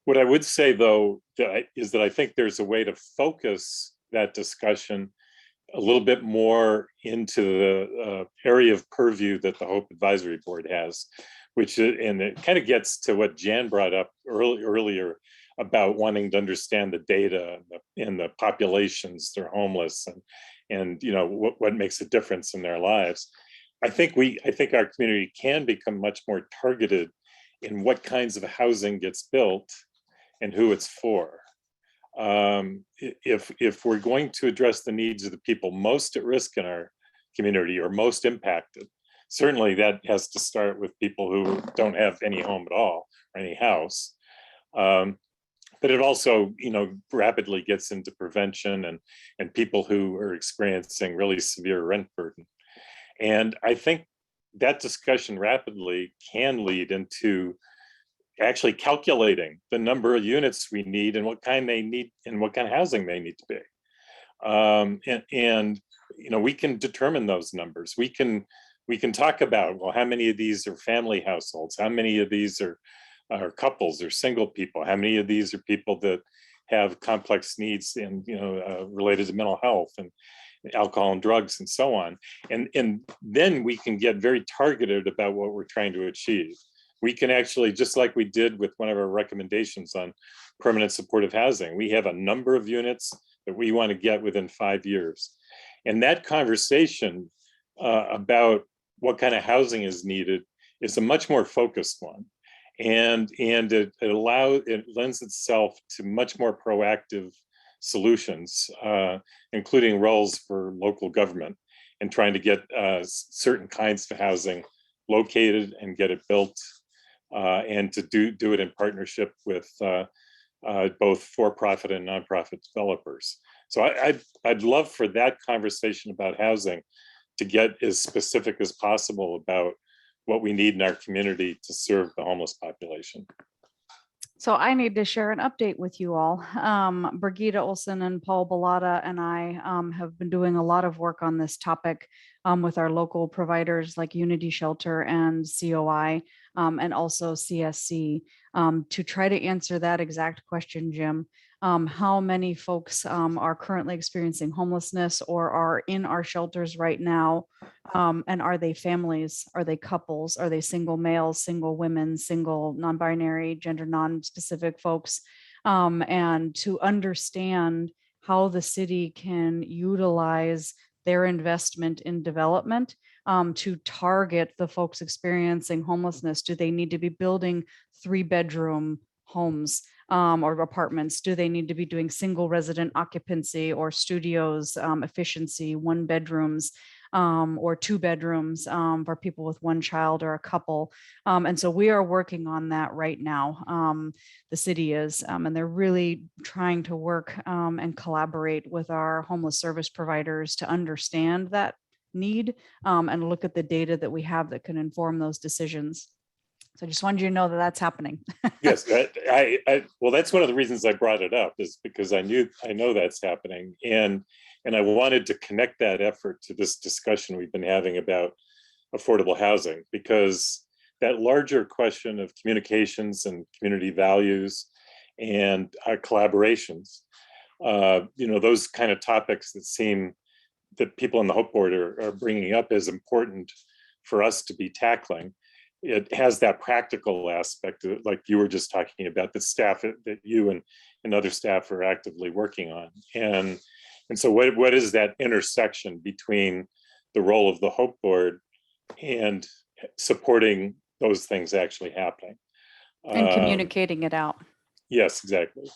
I: What I would say, though, is that I think there's a way to focus that discussion a little bit more into the area of purview that the Hope Advisory Board has, and it kind of gets to what Jan brought up earlier about wanting to understand the data and the populations that are homeless and what makes a difference in their lives. I think our community can become much more targeted in what kinds of housing gets built and who it's for. If we're going to address the needs of the people most at risk in our community or most impacted, certainly that has to start with people who don't have any home at all or any house. But it also, rapidly gets into prevention and people who are experiencing really severe rent burden. And I think that discussion rapidly can lead into actually calculating the number of units we need and what kind they need and what kind of housing they need to be. We can determine those numbers. We can talk about, well, how many of these are family households? How many of these are couples or single people? How many of these are people that have complex needs and related to mental health and alcohol and drugs and so on? And then we can get very targeted about what we're trying to achieve. We can actually, just like we did with one of our recommendations on permanent supportive housing, we have a number of units that we want to get within 5 years. And that conversation about what kind of housing is needed is a much more focused one. And it lends itself to much more proactive solutions, including roles for local government and trying to get certain kinds of housing located and get it built, and to do it in partnership with both for-profit and nonprofit developers. So I'd love for that conversation about housing to get as specific as possible about what we need in our community to serve the homeless population.
A: So I need to share an update with you all. Brigitte Olson and Paul Bellata and I have been doing a lot of work on this topic with our local providers like Unity Shelter and COI and also CSC to try to answer that exact question, Jim. How many folks are currently experiencing homelessness or are in our shelters right now? And are they families? Are they couples? Are they single males, single women, single non-binary, gender non-specific folks? And to understand how the city can utilize their investment in development to target the folks experiencing homelessness. Do they need to be building 3-bedroom homes or apartments? Do they need to be doing single resident occupancy or studios, efficiency, 1 bedrooms? Or 2 bedrooms for people with 1 child or a couple. And so we are working on that right now. The city is, and they're really trying to work and collaborate with our homeless service providers to understand that need and look at the data that we have that can inform those decisions. So I just wanted you to know that that's happening.
I: Yes, well, that's one of the reasons I brought it up, is because I know that's happening. And I wanted to connect that effort to this discussion we've been having about affordable housing, because that larger question of communications and community values and collaborations, those kind of topics that people on the Hope Board are bringing up as important for us to be tackling. It has that practical aspect, like you were just talking about, the staff that you and other staff are actively working on. And so what is that intersection between the role of the Hope Board and supporting those things actually happening?
A: And communicating it out.
I: Yes, exactly.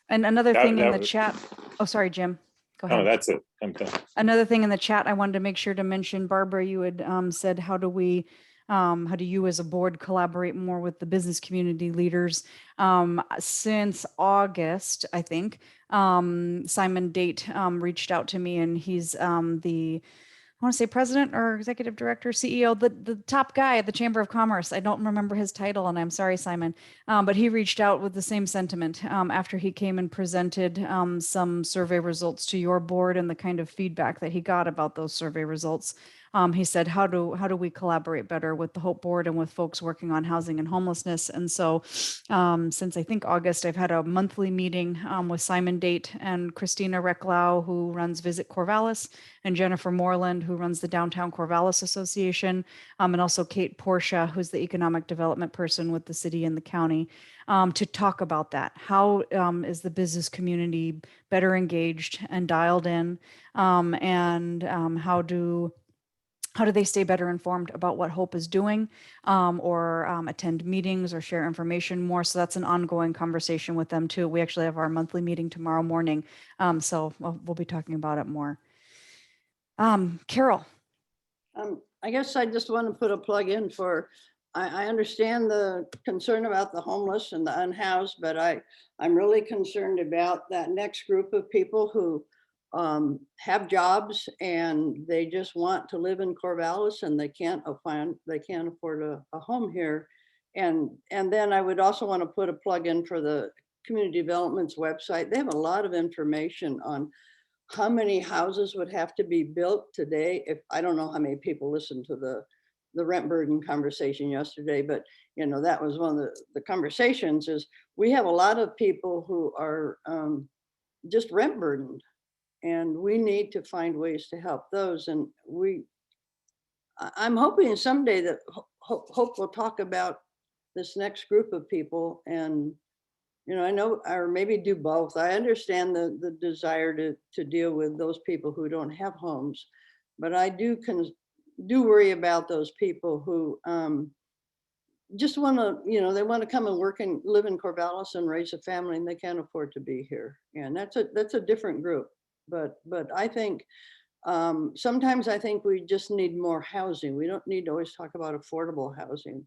A: And another thing in the chat. Oh, sorry, Jim. Go ahead.
I: No, that's it. I'm done.
A: Another thing in the chat, I wanted to make sure to mention, Barbara, you had said, how do you as a board collaborate more with the business community leaders? Since August, I think, Simon Date reached out to me, and he's I want to say president or executive director, CEO, the top guy at the Chamber of Commerce. I don't remember his title, and I'm sorry, Simon, but he reached out with the same sentiment after he came and presented some survey results to your board and the kind of feedback that he got about those survey results. He said, how do we collaborate better with the Hope Board and with folks working on housing and homelessness? And so since I think August, I've had a monthly meeting with Simon Date and Christina Recklau, who runs Visit Corvallis, and Jennifer Moreland, who runs the Downtown Corvallis Association, and also Kate Portia, who's the economic development person with the city and the county, to talk about that. How is the business community better engaged and dialed in, and how do they stay better informed about what Hope is doing, or attend meetings or share information more? So that's an ongoing conversation with them too. We actually have our monthly meeting tomorrow morning. So we'll be talking about it more. Carol.
F: I guess I just want to put a plug in for, I understand the concern about the homeless and the unhoused, but I'm really concerned about that next group of people who have jobs and they just want to live in Corvallis and they can't afford a home here. And then I would also want to put a plug in for the Community Development's website. They have a lot of information on how many houses would have to be built today. If I don't know how many people listened to the rent burden conversation yesterday, but that was one of the conversations. Is we have a lot of people who are just rent burdened, and we need to find ways to help those. And I'm hoping someday that Hope will talk about this next group of people, and I know, or maybe do both. I understand the desire to deal with those people who don't have homes, but I do worry about those people who just want to, they want to come and work and live in Corvallis and raise a family, and they can't afford to be here. And that's a different group. But I think sometimes I think we just need more housing. We don't need to always talk about affordable housing.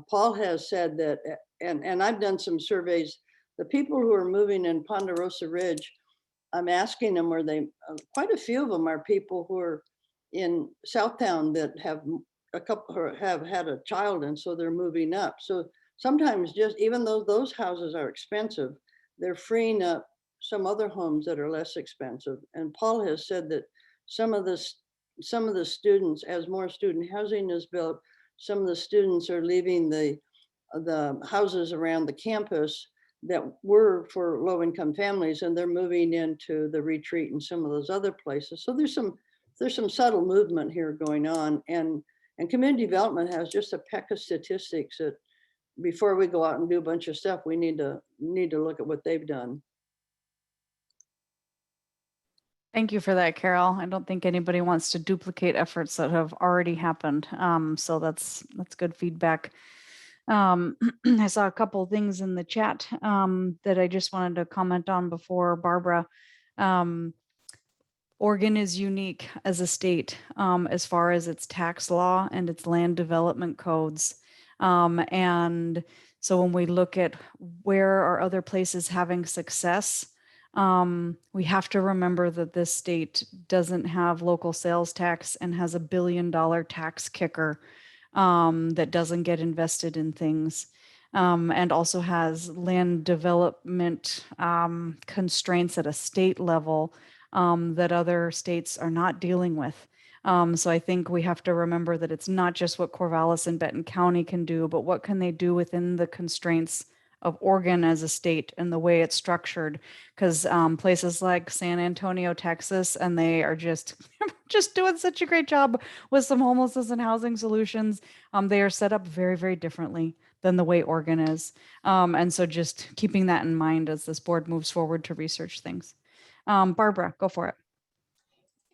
F: Paul has said that, and I've done some surveys. The people who are moving in Ponderosa Ridge, I'm asking them, quite a few of them are people who are in Southtown that have had a child, and so they're moving up. So sometimes, just even though those houses are expensive, they're freeing up some other homes that are less expensive. And Paul has said that some of the students, as more student housing is built, some of the students are leaving the houses around the campus that were for low-income families, and they're moving into the retreat and some of those other places. So there's some subtle movement here going on, and community development has just a peck of statistics that before we go out and do a bunch of stuff, we need to look at what they've done.
A: Thank you for that, Carol. I don't think anybody wants to duplicate efforts that have already happened. So that's good feedback. I saw a couple things in the chat that I just wanted to comment on before Barbara. Oregon is unique as a state as far as its tax law and its land development codes. And so when we look at where are other places having success, we have to remember that this state doesn't have local sales tax and has $1 billion tax kicker that doesn't get invested in things, and also has land development constraints at a state level that other states are not dealing with. So I think we have to remember that it's not just what Corvallis and Benton County can do, but what can they do within the constraints of Oregon as a state and the way it's structured. Because places like San Antonio, Texas, and they are just just doing such a great job with some homelessness and housing solutions. They are set up very, very differently than the way Oregon is. And so just keeping that in mind as this board moves forward to research things. Barbara, go for it.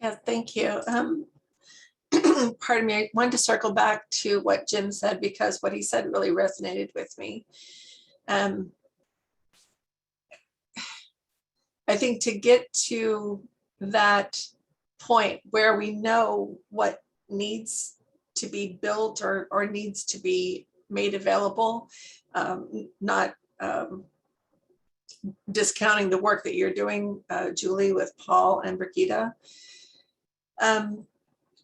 E: Yeah, thank you. Pardon me, I wanted to circle back to what Jim said because what he said really resonated with me. I think to get to that point where we know what needs to be built or needs to be made available, not discounting the work that you're doing, Julie, with Paul and Brigitte.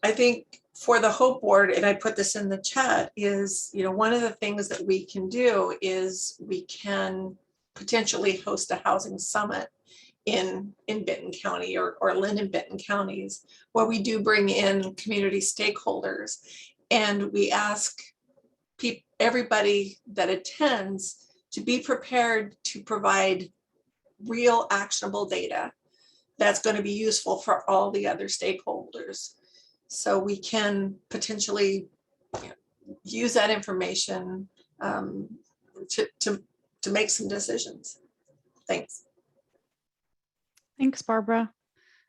E: I think for the Hope Board, and I put this in the chat, is, one of the things that we can do is we can potentially host a housing summit in Benton County or Lynn and Benton counties, where we do bring in community stakeholders and we ask everybody that attends to be prepared to provide real actionable data that's going to be useful for all the other stakeholders. So we can potentially use that information to make some decisions. Thanks.
A: Thanks, Barbara.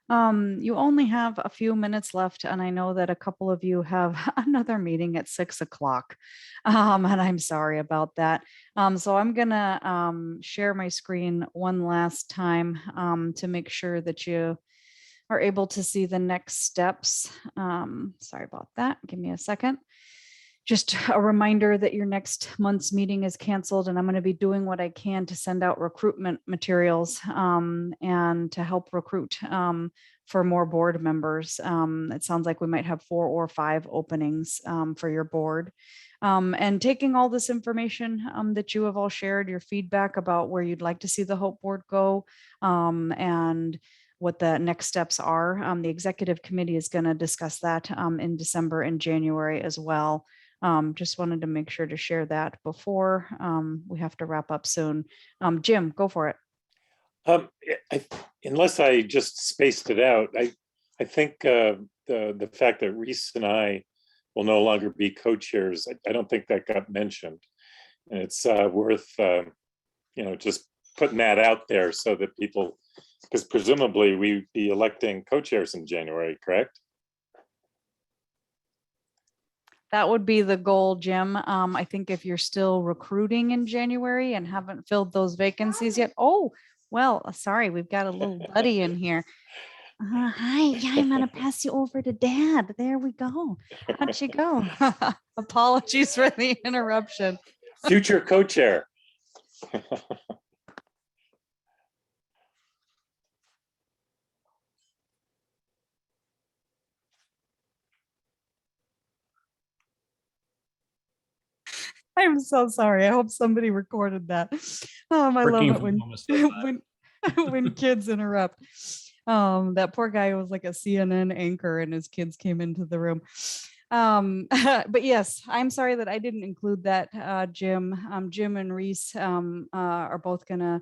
A: You only have a few minutes left, and I know that a couple of you have another meeting at 6 o'clock, and I'm sorry about that. So I'm gonna share my screen one last time to make sure that you are able to see the next steps. Sorry about that. Give me a second. Just a reminder that your next month's meeting is canceled, and I'm going to be doing what I can to send out recruitment materials and to help recruit for more board members. It sounds like we might have 4 or 5 openings for your board. And taking all this information that you have all shared, your feedback about where you'd like to see the Hope Board go, and what the next steps are. The executive committee is going to discuss that in December and January as well. Just wanted to make sure to share that before we have to wrap up soon. Jim, go for it.
I: Unless I just spaced it out, I think the fact that Reese and I will no longer be co-chairs, I don't think that got mentioned. And it's worth just putting that out there so that people, because presumably we'd be electing co-chairs in January, correct?
A: That would be the goal, Jim. I think if you're still recruiting in January and haven't filled those vacancies yet. Oh, well, sorry, we've got a little buddy in here. Hi, yeah, I'm gonna pass you over to Dad. There we go. How'd you go? Apologies for the interruption.
I: Future co-chair.
A: I'm so sorry. I hope somebody recorded that. I love it when kids interrupt. That poor guy was like a CNN anchor and his kids came into the room. But yes, I'm sorry that I didn't include that, Jim. Jim and Reese are both gonna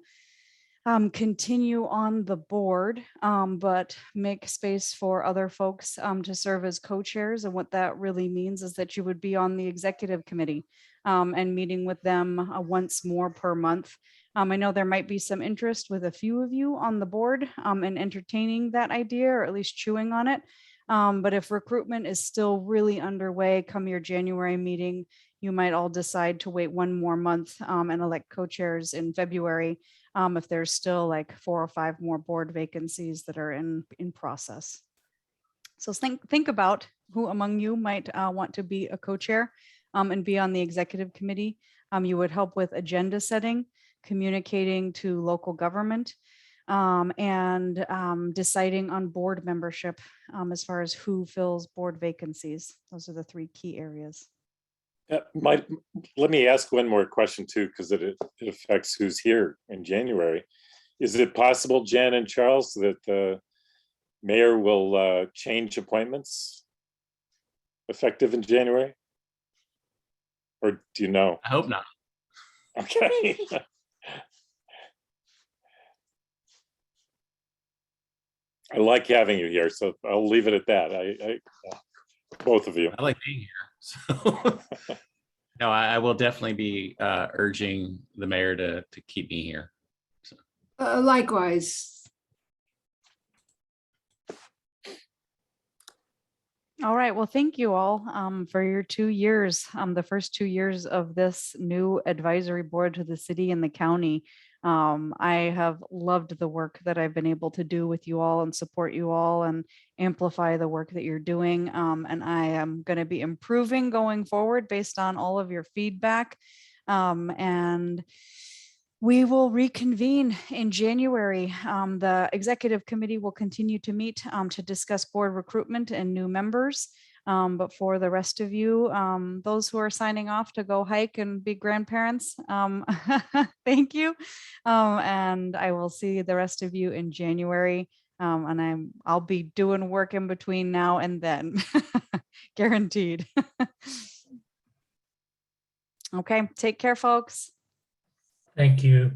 A: continue on the board, but make space for other folks to serve as co-chairs. And what that really means is that you would be on the executive committee and meeting with them once more per month. I know there might be some interest with a few of you on the board in entertaining that idea, or at least chewing on it. But if recruitment is still really underway come your January meeting, you might all decide to wait one more month and elect co-chairs in February if there's still like 4 or 5 more board vacancies that are in process. So think about who among you might want to be a co-chair and be on the executive committee. You would help with agenda setting, communicating to local government, and deciding on board membership as far as who fills board vacancies. Those are the 3 key areas.
I: Let me ask one more question too, because it affects who's here in January. Is it possible, Jan and Charles, that the mayor will change appointments effective in January? Or do you know?
B: I hope not.
I: Okay. I like having you here, so I'll leave it at that. I both of you.
B: I like being here. So no, I will definitely be urging the mayor to keep me here. So.
C: Likewise.
A: All right. Well, thank you all for your 2 years, the first 2 years of this new advisory board to the city and the county. I have loved the work that I've been able to do with you all and support you all and amplify the work that you're doing. And I am going to be improving going forward based on all of your feedback. And we will reconvene in January. The executive committee will continue to meet to discuss board recruitment and new members. But for the rest of you, those who are signing off to go hike and be grandparents, thank you. And I will see the rest of you in January. And I'll be doing work in between now and then, guaranteed. Okay, take care, folks.
G: Thank you.